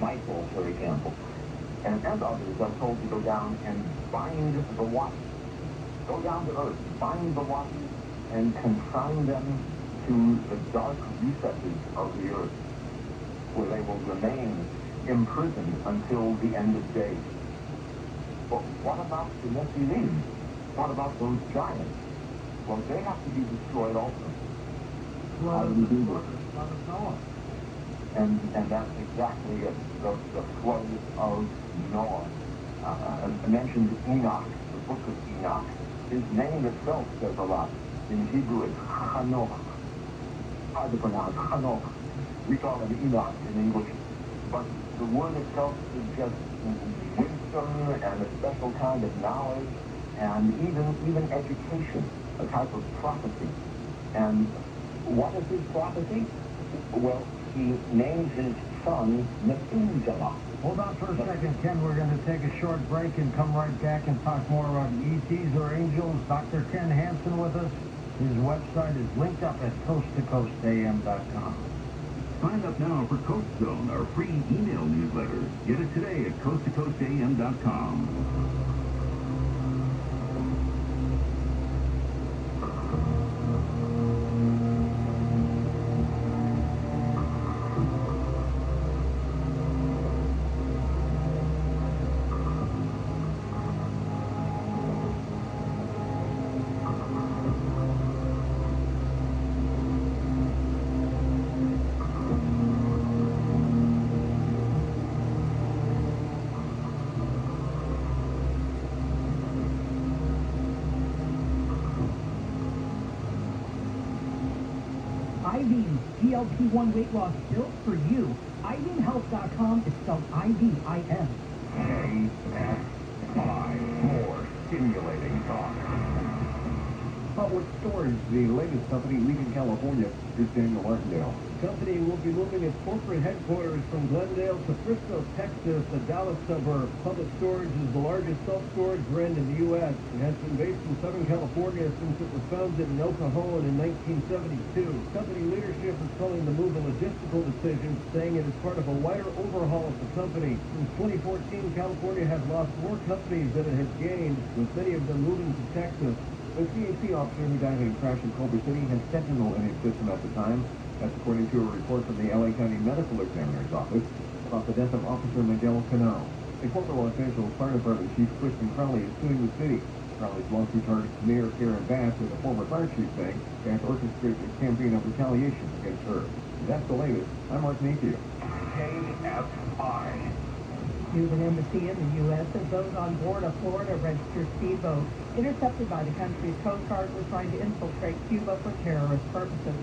Michael, for example. And others are told to go down and bind the Watchers. Go down to earth, bind the Watchers, and consign them to the dark recesses of the earth, where they will remain imprisoned until the end of days. But what about the Nephilim? What about those giants? Well, they have to be destroyed also. How do we do this? And that's exactly it, the flood of Noah. I mentioned Enoch, the book of Enoch. His name itself says a lot. In Hebrew, it's Hanoch. Hard to pronounce, Hanoch. We call him Enoch in English. But the word itself suggests wisdom and a special kind of knowledge and even education, a type of prophecy. And what is his prophecy? Well, he names his son Methuselah. Hold on for a second, Ken. We're going to take a short break and come right back and talk more about ETs or angels. Dr. Ken Hansen with us. His website is linked up at coasttocoastam.com. Sign up now for Coast Zone, our free email newsletter. Get it today at coasttocoastam.com. IV's GLP-1 weight loss built for you. IVhealth.com is spelled IVIN. KFI, more stimulating talk. Public Storage, the latest company leaving California. Here's Daniel Martindale. The company will be moving its corporate headquarters from Glendale to Frisco, Texas, the Dallas suburb. Public Storage is the largest self-storage brand in the U.S. It has been based in Southern California since it was founded in El Cajon in 1972. Company leadership is calling the move a logistical decision, saying it is part of a wider overhaul of the company. Since 2014, California has lost more companies than it has gained, with many of them moving to Texas. The CAC officer who died in a crash in Culver City had fentanyl in his system at the time. That's according to a report from the LA County Medical Examiner's Office about the death of Officer Miguel Cano. A former Los Angeles Fire Department Chief Kristen Crowley is suing the city. Crowley's lawsuit targets Mayor Karen Bass, with the former fire chief saying Bass orchestrated a campaign of retaliation against her. That's the latest. I'm Mark Mayfield. KFI. Cuban embassy in the U.S. says those on board a Florida-registered speedboat intercepted by the country's Coast Guard were trying to infiltrate Cuba for terrorist purposes.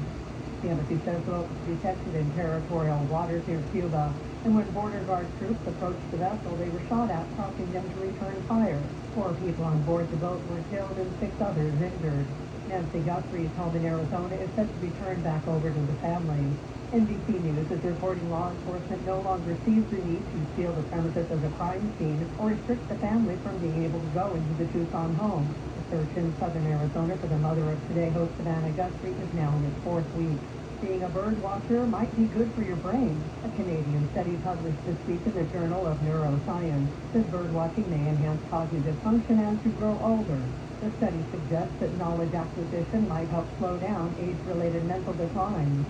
The embassy says the boat was detected in territorial waters near Cuba, and when border guard troops approached the vessel, they were shot at, prompting them to return fire. 4 people on board the boat were killed and 6 others injured. Nancy Guthrie's home in Arizona is set to be turned back over to the family. NBC News is reporting law enforcement no longer sees the need to seal the premises as a crime scene or restrict the family from being able to go into the Tucson home. The search in southern Arizona for the mother of Today host Savannah Guthrie is now in its 4th week. Being a bird watcher might be good for your brain. A Canadian study published this week in the Journal of Neuroscience says bird watching may enhance cognitive function as you grow older. The study suggests that knowledge acquisition might help slow down age-related mental decline.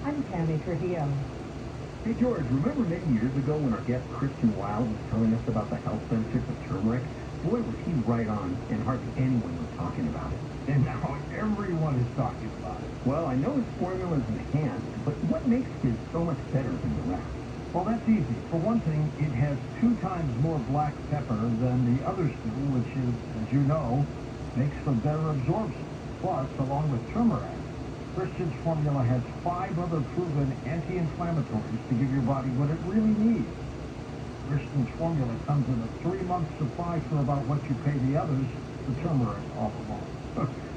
I'm Tammy Trujillo. Hey, George, remember many years ago when our guest Christian Wild was telling us about the health benefits of turmeric? Boy, was he right on, and hardly anyone was talking about it. And now everyone is talking about it. Well, I know his formula is enhanced, but what makes his so much better than the rest? Well, that's easy. For one thing, it has 2 times more black pepper than the others do, which is, as you know, makes for better absorption. Plus, along with turmeric, Christian's formula has 5 other proven anti-inflammatories to give your body what it really needs. Christian's formula comes in a 3-month supply for about what you pay the others for turmeric all along.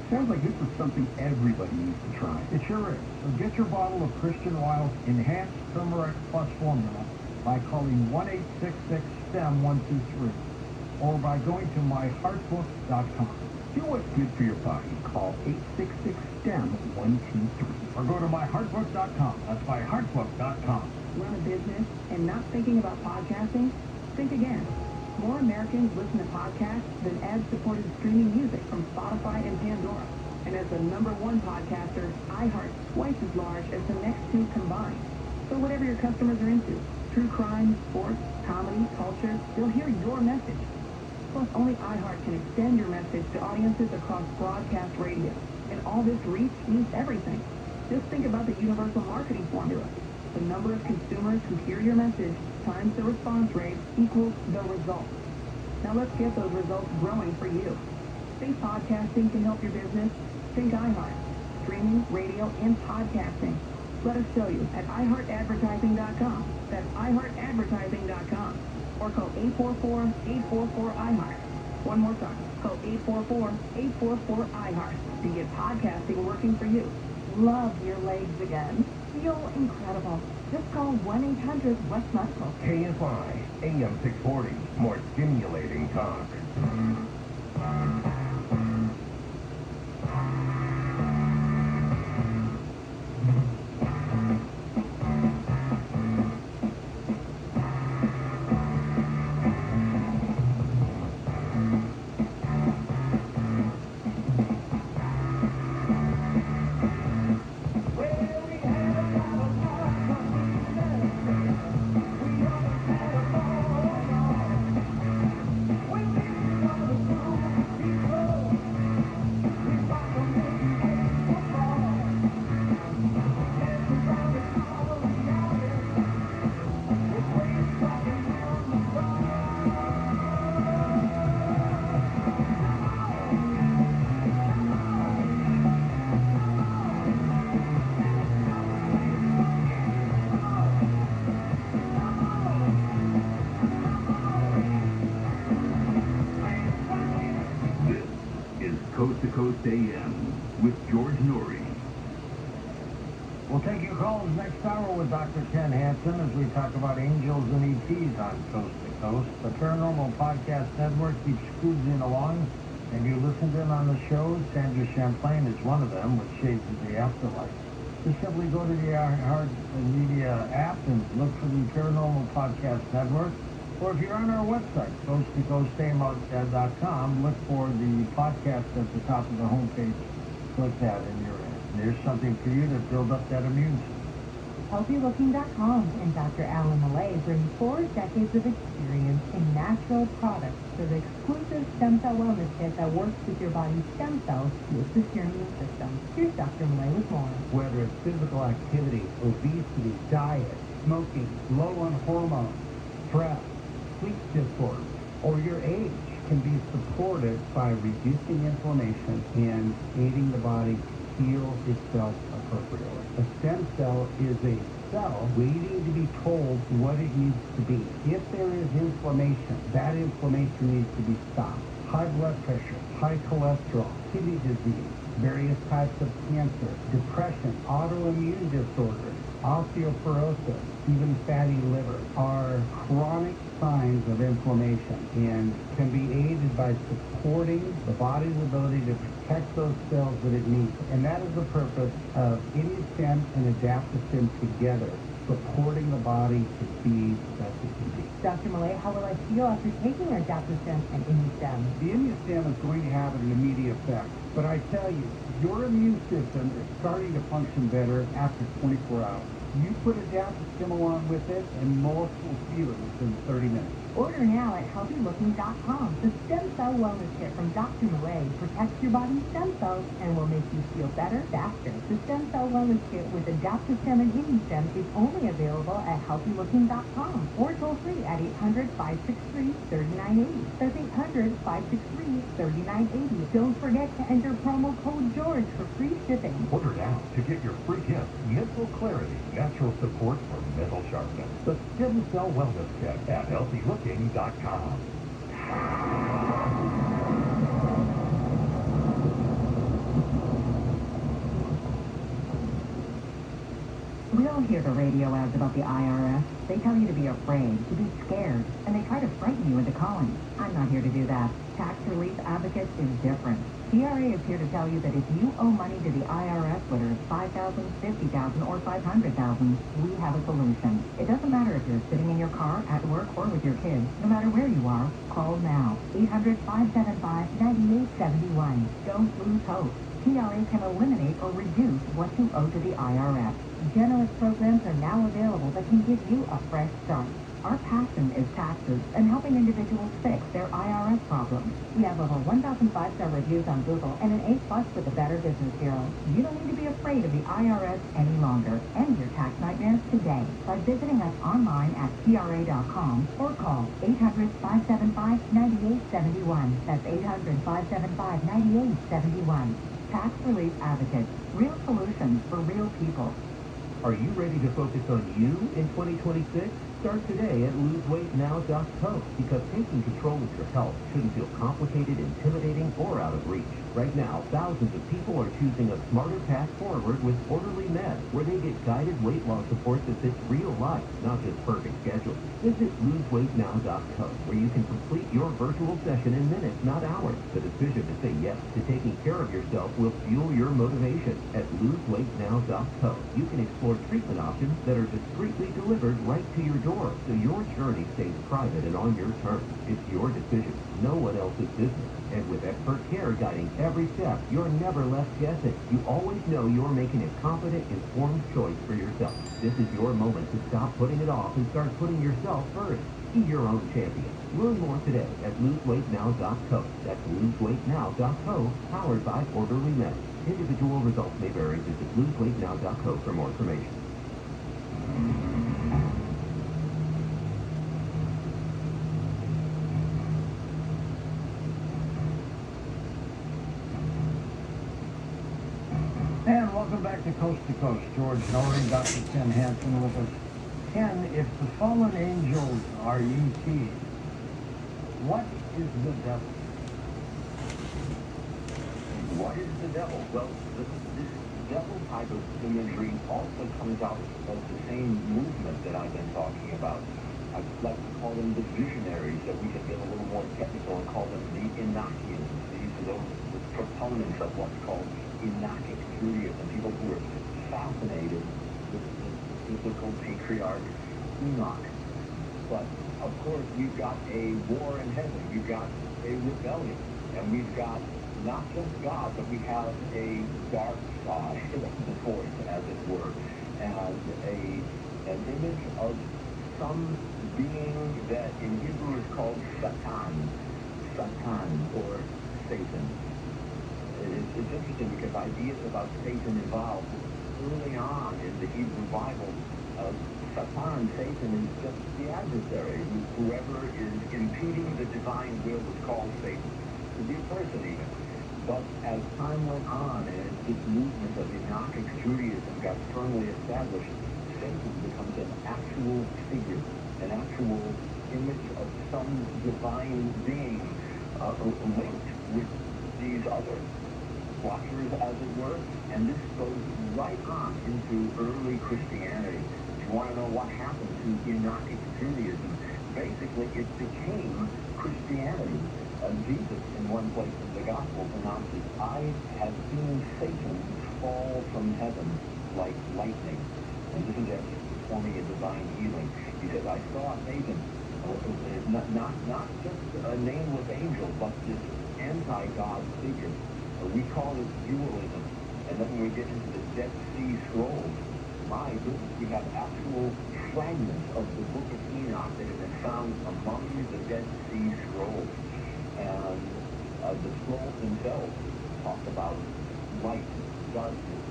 Sounds like this is something everybody needs to try. It sure is. So get your bottle of Christian Wild's Enhanced Turmeric Plus formula by calling 1-866-STEM-123 or by going to myheartbook.com. Do what's good for your body. Call 866-STEM-123. Or go to myheartbook.com. That's myheartbook.com. Run a business and not thinking about podcasting? Think again. More Americans listen to podcasts than ad-supported streaming music from Spotify and Pandora. And as the #1 podcaster, iHeart's twice as large as the next 2 combined. So whatever your customers are into, true crime, sports, comedy, culture, they'll hear your message. Plus, only iHeart can extend your message to audiences across broadcast radio. And all this reach means everything. Just think about the universal marketing formula. The number of consumers who hear your message times the response rate equals the results. Now let's get those results growing for you. Think podcasting can help your business? Think iHeart. Streaming, radio, and podcasting. Let us show you at iHeartAdvertising.com. That's iHeartAdvertising.com. Or call 844-844-iHeart. One more time. Call 844-844-iHeart to get podcasting working for you. Love your legs again? feel incredible. Just call 1-800-WEST-MEDICAL. KFI AM 640. More stimulating talk. Coast to Coast AM with George Noory. We'll take your calls next hour with Dr. Ken Hansen as we talk about angels and ETs on Coast to Coast. The Paranormal Podcast Network keeps cruising along, and you listen to them on the shows. Sandra Champlain is one of them with Shades of the Afterlife. Just simply go to the iHeart Media app and look for the Paranormal Podcast Network. Or if you're on our website, coasttocoastam.com, look for the podcast at the top of the homepage. Click that and you're in. There's something for you to build up that immune system. HealthyLooking.com and Dr. Alan Millay bring 4 decades of experience in natural products for the exclusive stem cell wellness kit that works with your body's stem cells to assist your immune system. Here's Dr. Millay with more. Whether it's physical activity, obesity, diet, smoking, low on hormones, stress, sleep disorders, or your age can be supported by reducing inflammation and aiding the body to heal itself appropriately. A stem cell is a cell waiting to be told what it needs to be. If there is inflammation, that inflammation needs to be stopped. High blood pressure, high cholesterol, kidney disease, various types of cancer, depression, autoimmune disorders, osteoporosis, even fatty liver are chronic signs of inflammation and can be aided by supporting the body's ability to protect those cells that it needs. And that is the purpose of ImmuStem and Adaptostem together, supporting the body to be the best it can be. Dr. Millay, how will I feel after taking Adaptostem and ImmuStem? The ImmuStem is going to have an immediate effect. But I tell you, your immune system is starting to function better after 24 hours. You put Adaptostem along with it, and most will feel it within 30 minutes. Order now at HealthyLooking.com. The Stem Cell Wellness Kit from Dr. Millay protects your body's stem cells and will make you feel better faster. The Stem Cell Wellness Kit with Adaptostem and ImmuStem is only available at HealthyLooking.com or toll free at 800-563-3980. That's 800-563-3980. Don't forget to enter promo code George for free shipping. Order now to get your free gift, Mental Clarity, Natural Support for Mental Sharpness. The Stem Cell Wellness Kit at HealthyLooking.com. We all hear the radio ads about the IRS. They tell you to be afraid, to be scared, and they try to frighten you into calling. I'm not here to do that. Tax Relief Advocates is different. CRA is here to tell you that if you owe money to the IRS, whether it's $5,000, $50,000, or $500,000, we have a solution. It doesn't matter if you're sitting in your car, at work, or with your kids. No matter where you are, call now. 800-575-9871. Don't lose hope. CRA can eliminate or reduce what you owe to the IRS. Generous programs are now available that can give you a fresh start. Our passion is taxes and helping individuals fix their IRS problems. We have over 1,000 5-star reviews on Google and an A+ with the Better Business Bureau. You don't need to be afraid of the IRS any longer. End your tax nightmares today by visiting us online at CRA.com or call 800-575-9871. That's 800-575-9871. Tax Relief Advocates. Real solutions for real people. Are you ready to focus on you in 2026? Start today at loseweightnow.co because taking control of your health shouldn't feel complicated, intimidating, or out of reach. Right now, thousands of people are choosing a smarter path forward with Orderly Med, where they get guided weight loss support that fits real life, not just perfect schedules. Visit loseweightnow.co, where you can complete your virtual session in minutes, not hours. The decision to say yes to taking care of yourself will fuel your motivation. At loseweightnow.co, you can explore treatment options that are discreetly delivered right to your door, so your journey stays private and on your terms. It's your decision, no one else's business. And with expert care guiding every step, you're never left guessing. You always know you're making a confident, informed choice for yourself. This is your moment to stop putting it off and start putting yourself first. Be your own champion. Learn more today at loseweightnow.co. That's loseweightnow.co, powered by Orderly Med. Individual results may vary. Visit loseweightnow.co for more information. And welcome back to Coast. George Noory, Dr. Ken Hansen with us. Ken, if the fallen angels are ETs, what is the devil? What is the devil? Well, this devil type of imagery also comes out of the same movement that I've been talking about. I'd like to call them the visionaries, that we can get a little more technical and call them the Enochians. These are those proponents of what's called Enochic Judaism, people who are fascinated with the biblical patriarch Enoch. But, of course, we've got a war in heaven, we've got a rebellion, and we've got not just God, but we have a dark side of the force, as it were, and an image of some being that in Hebrew is called Satan, or Satan. It's interesting because ideas about Satan involved early on in the Hebrew Bible. Satan is just the adversary. Whoever is impeding the divine will is called Satan. It could be a person even. But as time went on and this movement of Enochic Judaism got firmly established, Satan becomes an actual figure, an actual image of some divine being linked with these other watchers, as it were, and this goes right on into early Christianity. If you want to know what happened to Enochic Judaism, basically it became Christianity. Jesus, in one place in the Gospel, pronounces, "I have seen Satan fall from heaven like lightning." And this is after performing a divine healing. He says, "I saw Satan," not just a nameless angel, but this anti-God figure. We call it dualism. And then when we get into the Dead Sea Scrolls, my goodness, we have actual fragments of the Book of Enoch that have been found among the Dead Sea Scrolls. And the scrolls themselves talk about light, darkness,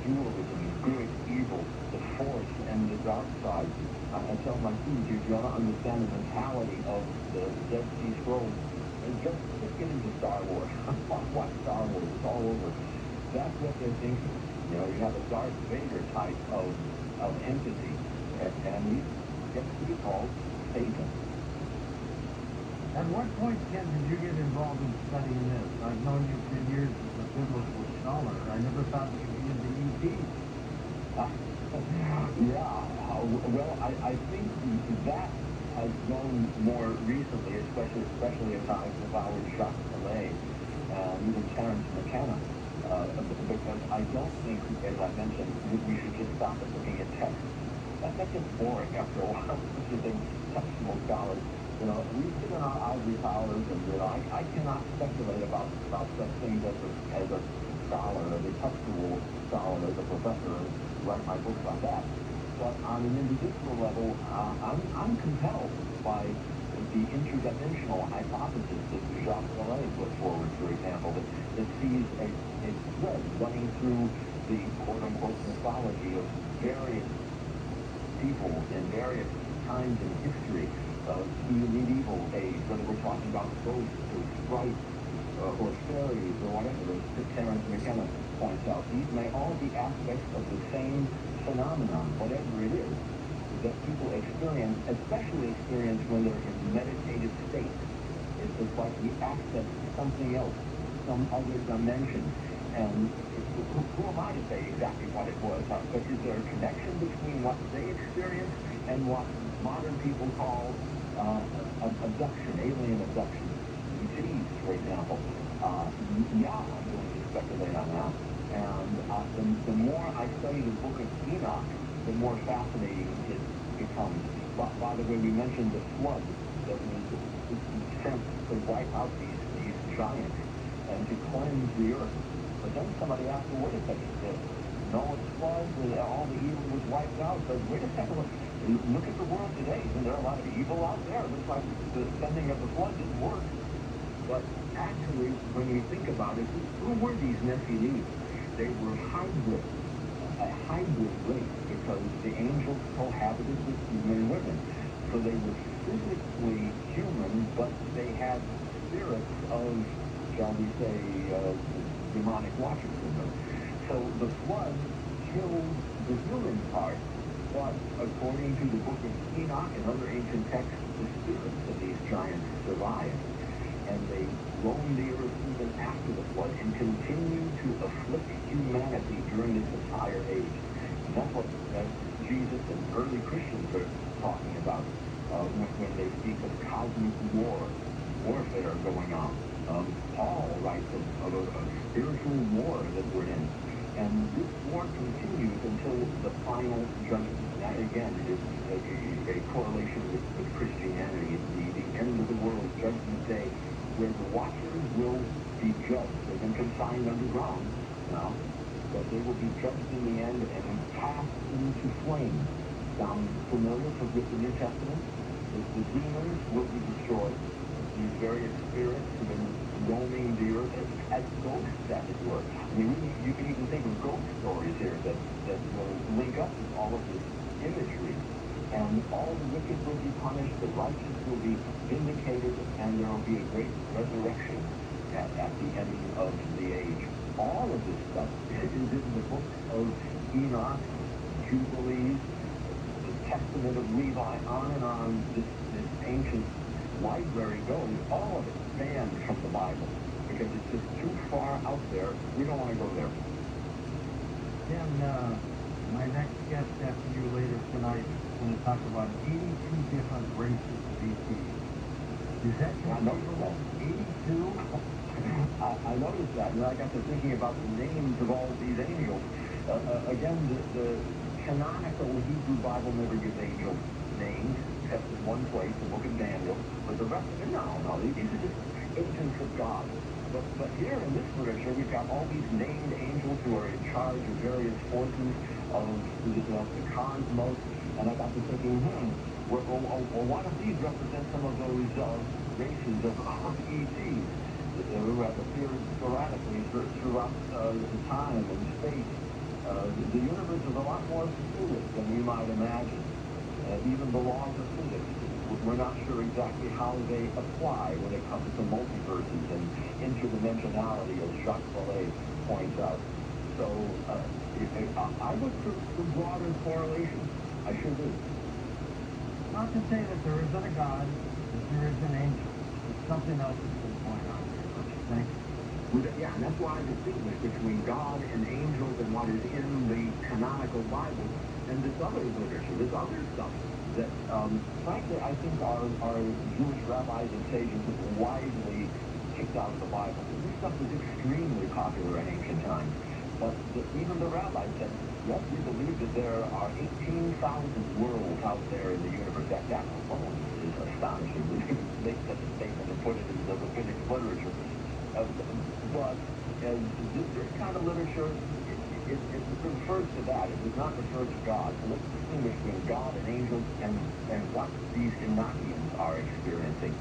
dualism, good, evil, the force, and the dark side. I tell my students, if you want to understand the mentality of the Dead Sea Scrolls, and just get into Star Wars. Watch Star Wars. It's all over. That's what they're thinking. You know, you have a Darth Vader type of entity, and he gets to be called Satan. At what point, Ken, did you get involved in studying this? I've known you for years as a biblical scholar. I never thought you'd be into ETs. Well, I think that has grown more recently, especially as I've devoured Jacques Vallée and even Terence McKenna, because I don't think, as I mentioned, we should just stop at looking at text. That gets boring after a while. This is a textual scholars. You know, we sit in our ivory towers, and I cannot speculate about such things as a scholar, as a textual scholar, as a professor, and write my books on that. But on an individual level, I'm compelled by the interdimensional hypothesis that Jacques Vallée put forward, for example, that sees a thread running through the quote-unquote mythology of various peoples in various times in history, in the medieval age, whether we're talking about ghosts or sprites or fairies or whatever, as Terence McKenna points out. These may all be aspects of the same phenomenon, whatever it is, that people experience, especially experience when they're in meditative state. It's like we access something else some other dimension. And who am I to say exactly what it was? But is there a connection between what they experienced and what modern people call abduction, alien abduction? ETs, for example. Yeah, I'm going to speculate on that. And the more I study the book of Enoch, the more fascinating it becomes. By the way, we mentioned the flood that was sent to wipe out these giants and to cleanse the earth. But then somebody asked, well, wait a second, Noah's flood, all the evil was wiped out. But wait a second, look at the world today. Isn't there a lot of evil out there? It looks like the sending of the flood didn't work. But actually, when you think about it, who were these Nephilim? They were a hybrid race, because the angels cohabited with human women. So they were physically human, but they had spirits of, shall we say, demonic watchers in them. So the flood killed the human part, but according to the book of Enoch and other ancient texts, the spirits of these giants survived. And they roamed the earth even after the flood and continued to afflict humanity during this entire age. And that's what Jesus and early Christians are talking about when they speak of cosmic warfare going on. Paul writes of a spiritual war that we're in. And this war continues until the final judgment. That, again, is a correlation with Christianity. The end of the world, judgment day, where the watchers will be judged. They've been consigned underground now, but they will be judged in the end and cast into flames. Sound familiar with the New Testament? The demons will be destroyed. These various spirits have been roaming the earth as ghosts, as it were. I mean, you can even think of ghost stories here that will link up with all of this imagery. And all the wicked will be punished, the righteous will be vindicated, and there will be a great resurrection at the end of the age. All of this stuff is in the book of Enoch, Jubilees, the Testament of Levi, on this ancient library goes. All of it banned from the Bible because it's just too far out there. We don't want to go there. Tim, my next guest after you later tonight is going to talk about 82 different races of ETs. Is that conceivable? 82? I noticed that, and I got to thinking about the names of all of these angels. Again, the canonical Hebrew Bible never gives angels names, except in one place, the book of Daniel. But the rest of it, no, these are just agents of God. But here in this literature, we've got all these named angels who are in charge of various forces of the cosmos. And I got to thinking, what if these represent some of those races of ETs who have appeared sporadically throughout time and space? The universe is a lot more fluid than we might imagine. Even the laws of physics, we're not sure exactly how they apply when it comes to multiverses and interdimensionality, as Jacques Vallée points out. So I look for broader correlations. I sure do. Not to say that there isn't a God, that there is an angel. There's something else that's been going on here, don't you think? Yeah, and that's why I distinguish between God and angels and what is in the canonical Bible and this other literature, this other stuff that, frankly, I think our Jewish rabbis and sages have widely kicked out of the Bible. This stuff was extremely popular in ancient times. But even the rabbis said, yes, we believe that there are 18,000 worlds out there in the universe. That alone is astonishing. They make such a statement and put it in the rabbinic literature. But this kind of literature, it refers to that. It does not refer to God. So let's distinguish between God and angels and what these Enochians are experiencing.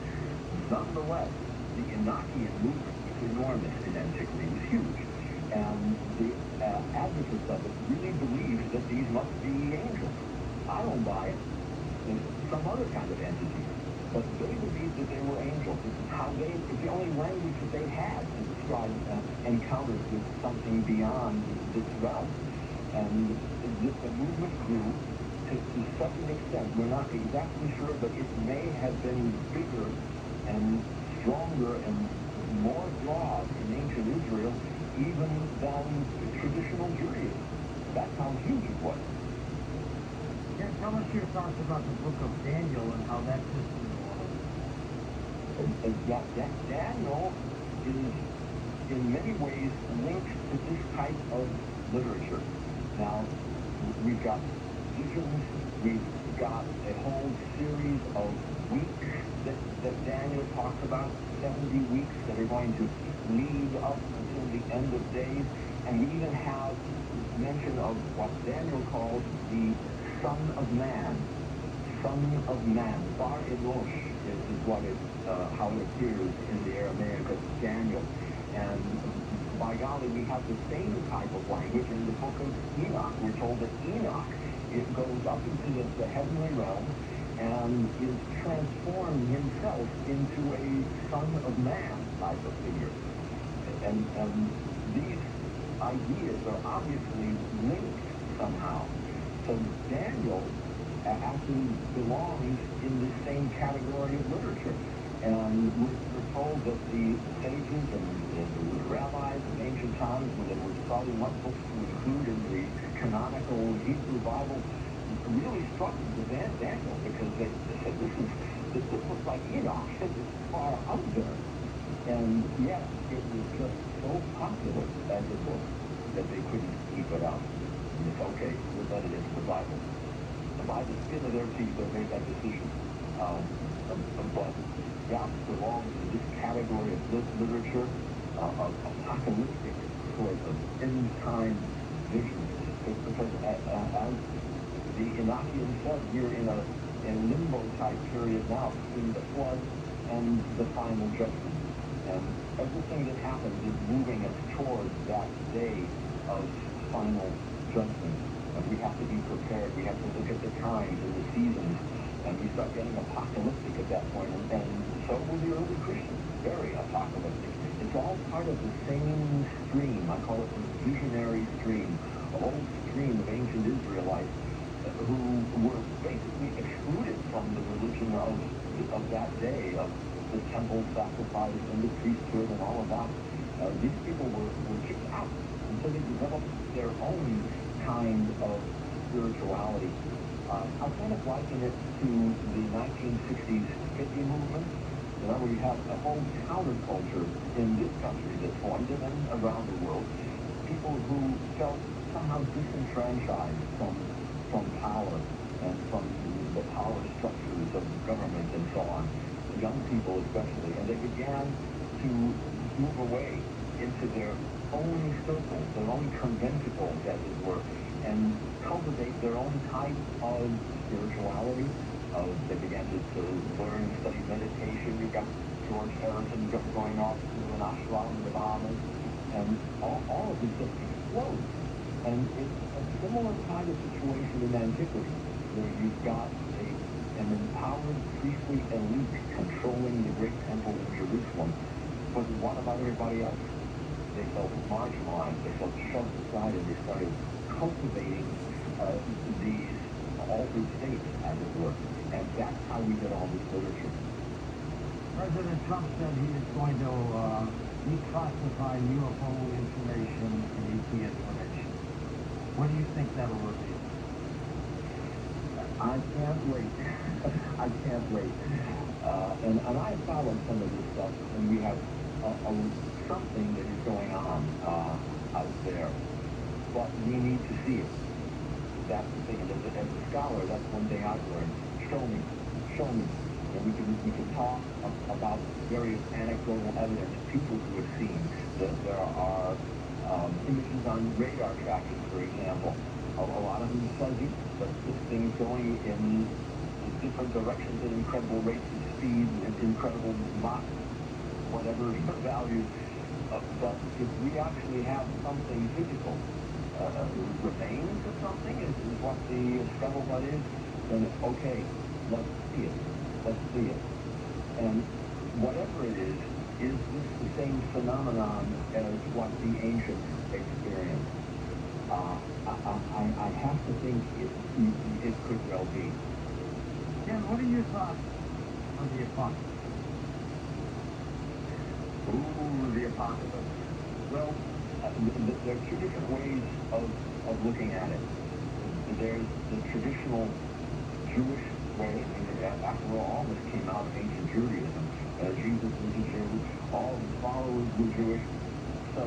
Nonetheless, the Enochian movement was enormous in antiquity. It was huge. And the advocates of it really believed that these must be angels. I don't buy it. There's some other kind of entity. But they believed that they were angels. It's the only language that they had to describe encounters with something beyond this realm. And the movement grew to such an extent, we're not exactly sure, but it may have been bigger and stronger and more broad in ancient Israel even than traditional Judaism. That's how huge it was. Yeah, tell us your thoughts about the book of Daniel and how that fits into all of this. Daniel is in many ways linked to this type of literature. Now, we've got visions, we've got a whole series of weeks that Daniel talks about, 70 weeks that are going to lead up until the end of days. And we even have mention of what Daniel calls the Son of Man. Son of Man. Bar Enosh is what it, how it appears in the Aramaic of Daniel. And by golly, we have the same type of language in the book of Enoch. We're told that Enoch, it goes up into the heavenly realm and is transformed himself into a son of man type of figure. And these ideas are obviously linked somehow. So Daniel actually belongs in the same category of literature. And we're told that the sages and the rabbis of ancient times, when they were deciding what books to include in the canonical Hebrew Bible, really struggled with Daniel because they said, this looks like Enoch. It's far out there. And yet, it was just so popular as a book that they couldn't keep it out. And it's okay, we'll let it into the Bible. And by the skin of their teeth, they made that decision. But that belongs in this category of literature, of apocalyptic sort of end-time vision. Because as the Enochian said, we're in a limbo-type period now between the flood and the final judgment. And everything that happens is moving us towards that day of final judgment. And we have to be prepared. We have to look at the times and the seasons. And we start getting apocalyptic at that point. And so were the early Christians. Very apocalyptic. It's all part of the same stream. I call it the visionary stream. A whole stream of ancient Israelites who were basically excluded from the religion of that day, of the temple sacrifice and the priesthood and all of that. These people were kicked out. And so they developed their own kind of spirituality. I kind of liken it to the 1960s hippie movement. You know, where you have a whole counterculture in this country that formed and then around the world. People who felt somehow disenfranchised from power and from the power structures of government and so on. Young people especially, and they began to move away into their own circles, their own conventicles, as it were, and cultivate their own type of spirituality. They began to learn and study meditation. You've got George Harrison going off to an ashram in the Bahamas, and all of this just explodes. And it's a similar kind of situation in antiquity, where you've got an empowered priestly elite controlling the great temple of Jerusalem. But what about everybody else? They felt marginalized, they felt shoved aside, and they started cultivating these altered states, as it were. And that's how we get all this literature. President Trump said he is going to declassify UFO information and ET information. What do you think that'll reveal? I can't wait. I can't wait. And I followed some of this stuff, and we have something that is going on out there. But we need to see it. That's the thing. As a scholar, that's one thing I've learned. Show me. And we can talk about various anecdotal evidence, people who have seen that there are images on radar trackers, for example. A lot of them fuzzy, but this thing's going in different directions at incredible rates of speed and incredible Mach, whatever values. But if we actually have something physical, remains of something is what the scuttlebutt is, then okay, let's see it. And whatever it is this the same phenomenon as what the ancients experienced? I have to think it could well be. Ken, what are your thoughts on the apocalypse? Ooh, the apocalypse. Well, there are two different ways of looking at it. There's the traditional Jewish way. After all this came out of ancient Judaism. Jesus was a Jew. All his followers were Jewish. So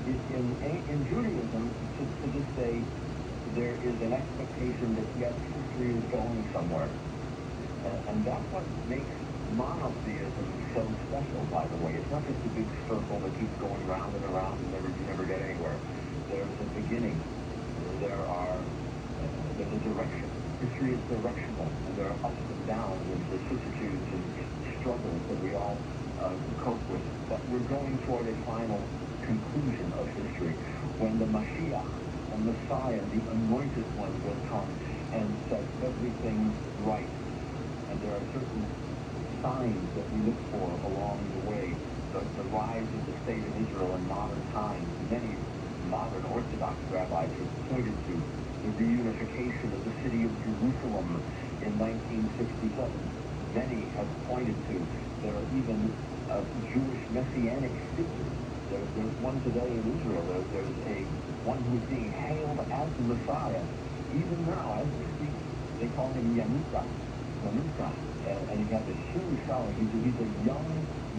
in Judaism, to this day, there is an expectation that, yes, history is going somewhere. And that's what makes monotheism so special, by the way. It's not just a big circle that keeps going round and around and you never get anywhere. There's a beginning. There's a direction. History is directional, and there are ups and downs and vicissitudes and struggles that we all cope with. But we're going toward a final conclusion of history when the Mashiach, the Messiah, the Anointed One will come and set everything right. And there are certain signs that we look for along the way. The rise of the state of Israel in modern times. Many modern Orthodox rabbis have pointed to the reunification of the city of Jerusalem in 1967. Many have pointed to there are even Jewish messianic figures. There's one today in Israel. There's one who is being hailed as the Messiah. Even now, as we speak, they call him Yanuka. And he has a huge following. He's a young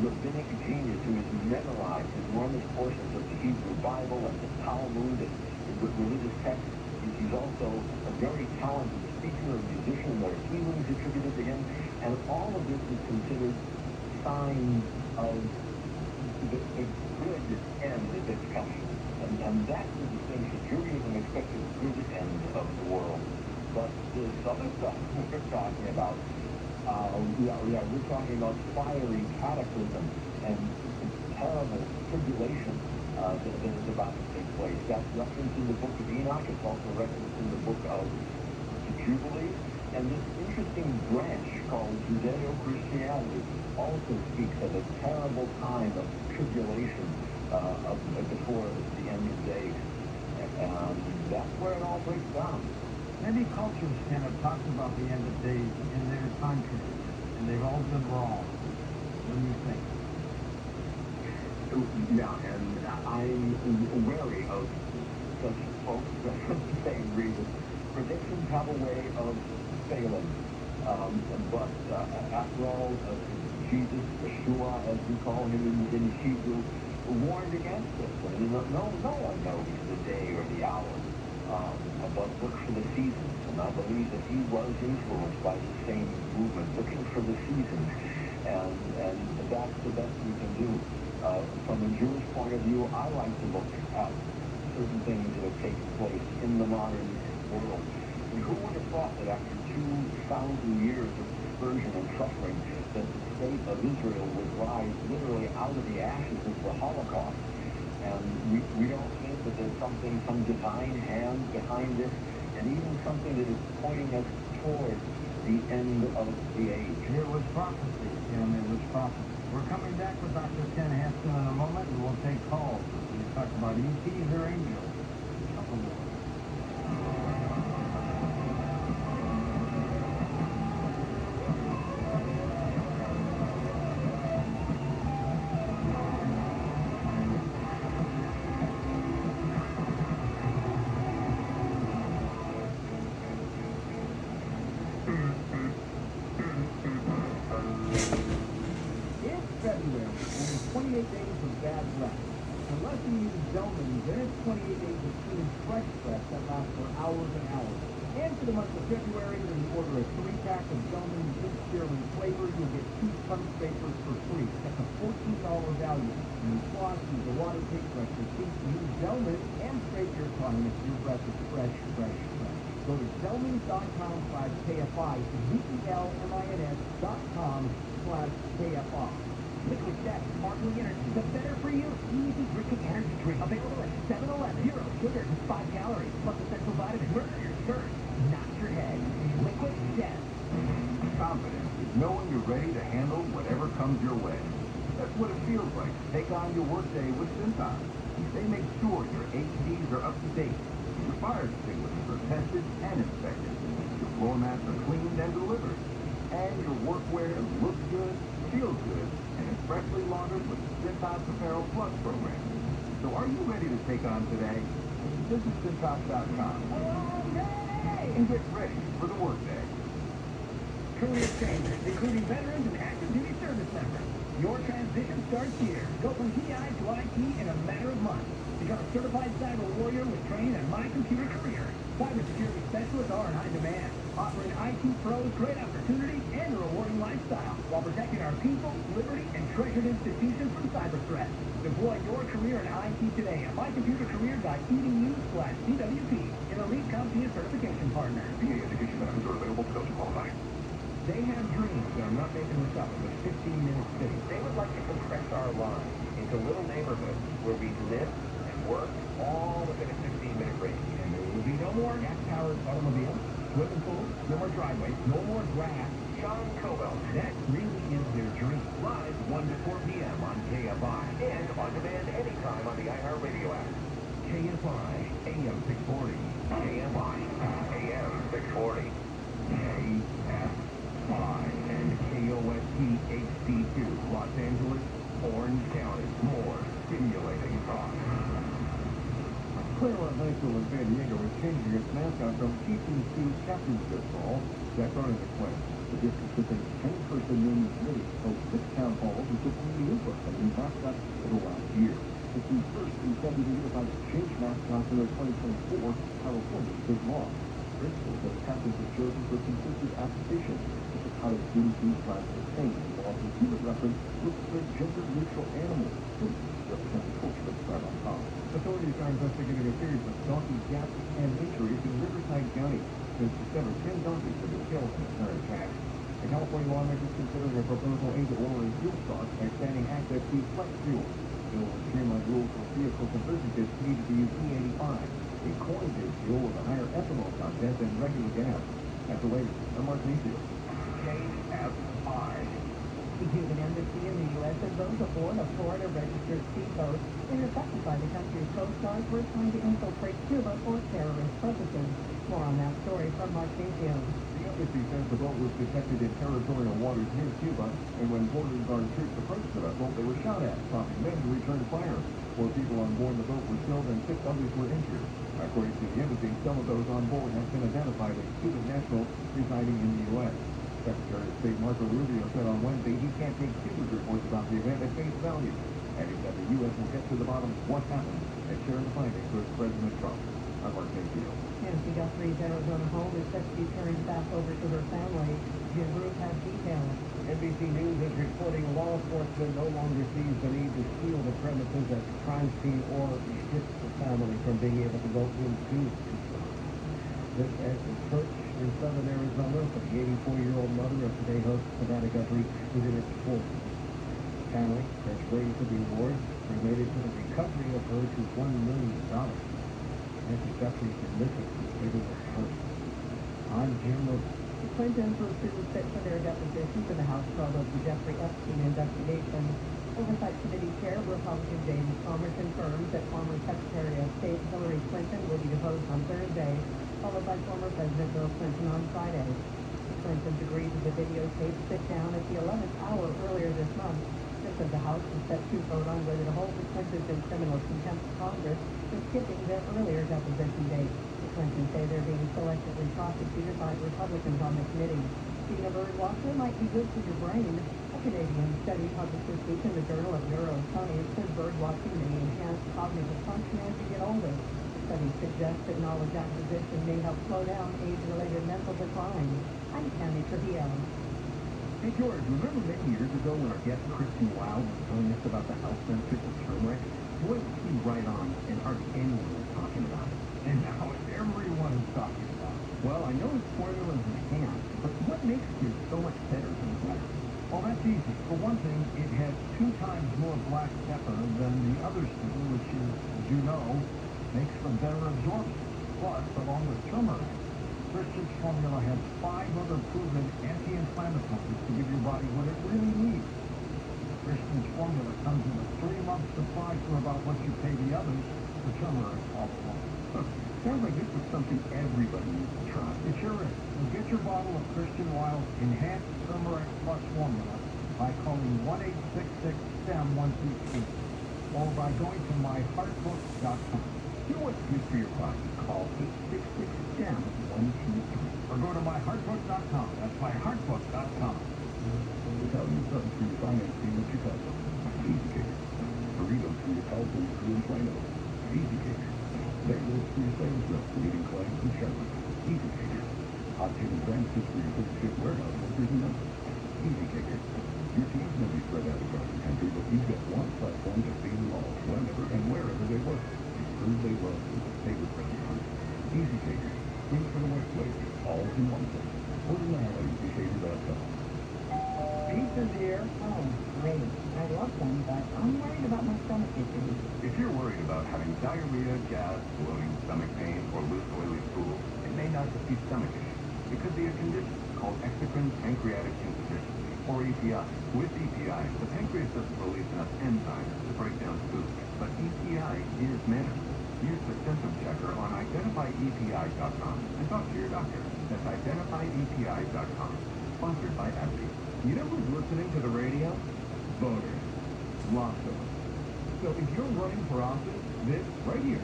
rabbinic genius who has memorized enormous portions of the Hebrew Bible and the Talmud and religious texts. He's also a very talented speaker and musician. There are healings attributed to him. And all of this is considered signs of the good end that's coming. And that's the distinction. Judaism expects a good end of the world. But this other stuff we're talking about, we're talking about fiery cataclysm and terrible tribulation that is about to take place. That's referenced in the book of Enoch. It's also referenced in the book of the Jubilees. And this interesting branch called Judeo-Christianity also speaks of a terrible time of tribulation before the end of days. And that's where it all breaks down. Many cultures can have talked about the end of days in their time period, and they've all been wrong. What do you think? Yeah, and I'm wary of such folks for the same reason. Predictions have a way of failing. But after all, Jesus, Yeshua, as we call him in Hebrew, warned against this. And no one knows the day or the hour. But look for the seasons. And I believe that he was influenced by the same movement, looking for the seasons. And that's the best we can do. From a Jewish point of view, I like to look at certain things that have taken place in the modern world. And who would have thought that after 2,000 years of dispersion and suffering, that the state of Israel would rise literally out of the ashes of the Holocaust? And we don't think that there's some divine hand behind this, and even something that is pointing us toward the end of the age. It was prophecy, Tim. It was prophecy. We're coming back with Dr. Ken Hampton in a moment, and we'll take calls. We talk about ETs or angels. Couple more. February, only 28 days of bad breath. Unless you use Zelman, then it's 28 days of clean, fresh breath that lasts for hours and hours. And for the month of February, when you order a 3-pack of Zelman Zinc Spearmint flavor, you'll get 2 punch papers for free. That's a $14 value. When you floss, use a water tape, brush your teeth, use Zelman, and scrape your tongue if your breath is fresh, fresh, fresh. Go to Zelman.com/KFI, ZELMINS.com/KFI. Liquid Death Sparkling Energy, the better for you, easy drinking energy drink. Available at 7-Eleven. 0 sugar, 5 calories, plus essential vitamins. Murder your skirt, not your head. Liquid Death. Confidence is knowing you're ready to handle whatever comes your way. That's what it feels like to take on your workday with Cintas. They make sure your HDs are up to date, your fire extinguishers are tested and inspected, your floor mats are cleaned and delivered, and your workwear looks good, feels good, and it's freshly laundered with the Cintas Apparel Plus program. So are you ready to take on today? Visit Cintas.com and get ready for the workday. Career changers, including veterans and active duty service members. Your transition starts here. Go from TI to IT in a matter of months. Become a certified cyber warrior with training at My Computer Career. Cybersecurity specialists are in high demand, offering IT pros great opportunity and a rewarding lifestyle while protecting our people, liberty, and treasured institutions from cyber threats. Deploy your career in IT today at mycomputercareer.edu/CWP, an elite CompTIA certification partner. VA education benefits are available to those who qualify. They have dreams, and I'm not making this up, of a 15-minute city. They would like to compress our lives into little neighborhoods where we live and work all within a 15-minute radius. And there will be no more gas-powered automobiles, swimming pools, no more driveways, no more grass. Sean Cobell. That really is their dream. Live 1 to 4 p.m. on KFI and on demand anytime on the iHeartRadio app. KFI AM 640. KFI AM 640. KFI and KOST HD2, Los Angeles, Orange County. More stimulating talk. Claremont High School in San Diego is changing its mascot from Chieftains to Captains this fall. Jack Arnott explains. The district-shipping 10-person naming committee held 6 town halls and took the input from the mascot for the last year. It's the first incentive to unify change mascots in their 2024 California Big Law. Principals that captains are chosen for consistent application, which is how the student team tries to change the law from human reference with their gender-neutral animals. Represent the culture of Star.com. Authorities are investigating a series of donkey deaths and injuries in Riverside County. Since December, 10 donkeys have been killed in a car attack. The California lawmakers considering a proposal aimed at lowering fuel costs by expanding access to flex fuel. The bill will streamline rules for vehicle conversion kits needed to use E85, a corn-based fuel with a higher ethanol content than regular gas. At the latest, I'm Mark Mayfield. KFI. The Cuban embassy in the U.S. said those aboard a Florida-registered speedboat intercepted by the country's Coast Guard were trying to infiltrate Cuba for terrorist purposes. More on that story from Mark Mayfield. The embassy says the boat was detected in territorial waters near Cuba, and when Border Guard troops approached the vessel, they were shot at, prompting men to return fire. 4 people on board the boat were killed and 6 others were injured. According to the embassy, some of those on board have been identified as Cuban nationals residing in the U.S. Secretary of State Marco Rubio said on Wednesday he can't take Cuba's reports about the event at face value, adding that the U.S. will get to the bottom of what happened and share the findings with President Trump. I'm Mark Mayfield. Nancy Guthrie's Arizona home is set to be turned back over to her family. Jim Ruth has details. NBC News is reporting law enforcement no longer sees the need to seal the premises at the crime scene or restrict the family from being able to go into Tucson. This as the church in southern Arizona for the 84-year-old mother of today host Savannah Guthrie is in its 40s. The family has raised the reward related to the recovery of her to $1 million. Nancy Guthrie's been missing since February 1st. I'm Jim Ruth. The Clintons were soon set for their depositions in the House trial of the Jeffrey Epstein investigation. Oversight Committee Chair Republican James Comer confirms that former Secretary of State Hillary Clinton will be deposed on Thursday, followed by former President Bill Clinton on Friday. The Clintons agreed to the videotape sit-down at the 11th hour earlier this month, just as the House was set to vote on whether to hold the Clintons in criminal contempt of Congress for skipping their earlier deposition date. The Clintons say they're being selectively prosecuted by Republicans on the committee. Being a bird watcher might be good for your brain. A Canadian study published this week in the Journal of Neuroscience says bird watching may enhance cognitive function as you get older. Studies suggest that knowledge acquisition may help slow down age-related mental decline. I'm Tammy Trujillo. Hey, George, remember many years ago when our guest Kristen Wild was telling us about the health benefits of turmeric? Boy, was he right on, and hardly anyone was talking about it. And now everyone is talking about it. Well, I know his formula is enhanced, but what makes it so much better than the rest? Well, that's easy. For one thing, it has 2 times more black pepper than the others do, which is, as you know, makes for better absorption. Plus, along with turmeric, Christian's formula has 5 other proven anti-inflammatories to give your body what it really needs. Christian's formula comes in a 3-month supply for about what you pay the others for turmeric all along. Sounds like this is something everybody needs to try. It sure is. So get your bottle of Christian Wild's Enhanced Turmeric Plus formula by calling 1-866-STEM-123 or by going to myheartbook.com. Do what's good for your classes. Call 866-STEM-123. Or go to myheartbook.com. That's myheartbook.com. Italian subs for your finance team in Chicago. Easy Cake. Burritos for your California crew in Plano. Easy Cake. Bagels for your sales reps meeting clients in Charlotte. Easy Cake. Hot chicken sandwiches for your third shift warehouse workers in Memphis. Easy Cake. Your teams may be spread out across the country, but you've got one platform to feed them all, whenever and wherever they work. Food they love with their favorite restaurants. Easy Cake. Food for the workplace. All in one place. Order now at easycaker.com. Pizza's here. Oh, great. I love them, but I'm worried about my stomach issues. If you're worried about having diarrhea, gas, bloating, stomach pain, or loose oily stool, it may not just be stomach issues. It could be a condition called exocrine pancreatic insufficiency, or EPI. With EPI, the pancreas doesn't release enough enzymes to break down food, but EPI is manageable. Use the symptom checker on identifyepi.com and talk to your doctor. That's identifyepi.com. Sponsored by AbbVie. You know who's listening to the radio? Voters. Lots of them. So if you're running for office, this right here,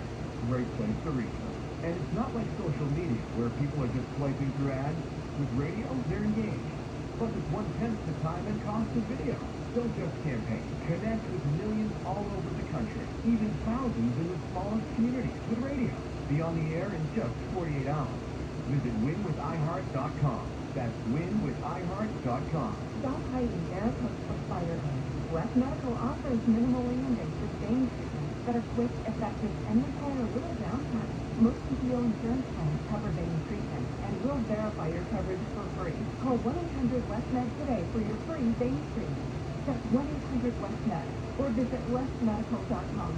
great place to reach them. And it's not like social media where people are just swiping through ads. With radio, they're engaged. Plus it's 1/10 the time and cost of video. Don't just campaign. Connect with millions all over the country, even thousands in the smallest communities with radio. Be on the air in just 48 hours. Visit winwithiheart.com. That's winwithiheart.com. Stop hiding Maricopa from fire. West Medical offers minimally and sustained treatments that are quick, effective, and require little downtime. Most PPO insurance plans cover vein treatment and will verify your coverage for free. Call 1-800-WEST-MED today for your free vein treatment. That's 1-800-WEST-MED or visit westmedical.com.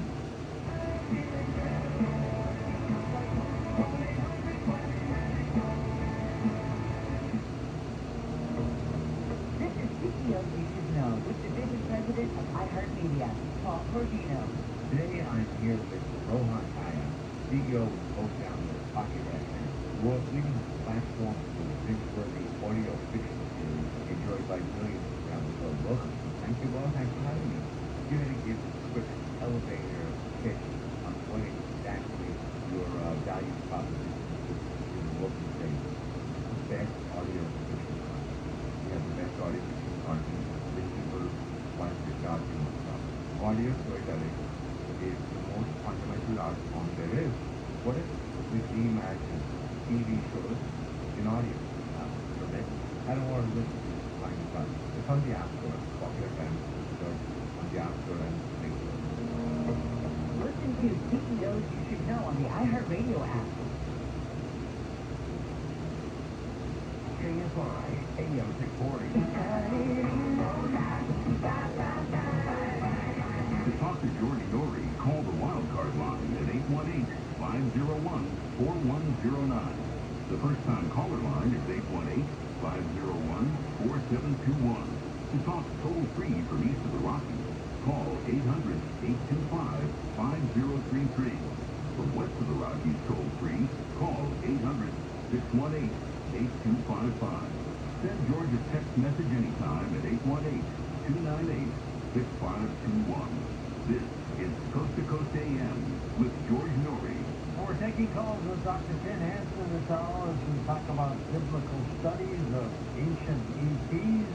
This is CEOs You Should Know with Division President of iHeartMedia, Paul Cordino. Today I'm here with Rohan Kaya, CEO of both down with Pocket FM, world's leading platform for binge-worthy audio fiction series enjoyed by millions around the world. Welcome. Thank you, Rohan. Thanks for having me. You're going to give a quick elevator pitch on what exactly your value proposition is looking for. Best audio fiction content. You have the best audio fiction content, listeners, classic documents, audio storytelling is the most fundamental art form there is. What if we reimagine TV shows in audio? I don't want to listen to this kind of stuff. It's on the App Store, Pocket FM, on the App Store and Play Store. Listen to CEOs You Should Know on the iHeartRadio app. KFI AM 640. To talk to George Noory, call the wildcard line at 818-501-4109. The first-time caller line is 818-501-4721. To talk toll-free from east of the Rockies, call 800-825-5033. From west of the Rockies toll-free, call 800-618-8255. Send George a text message anytime at 818-298-6521. This is Coast to Coast AM with George Noory. We're taking calls with Dr. Ken Hansen this hour as we talk about biblical studies of ancient ETs.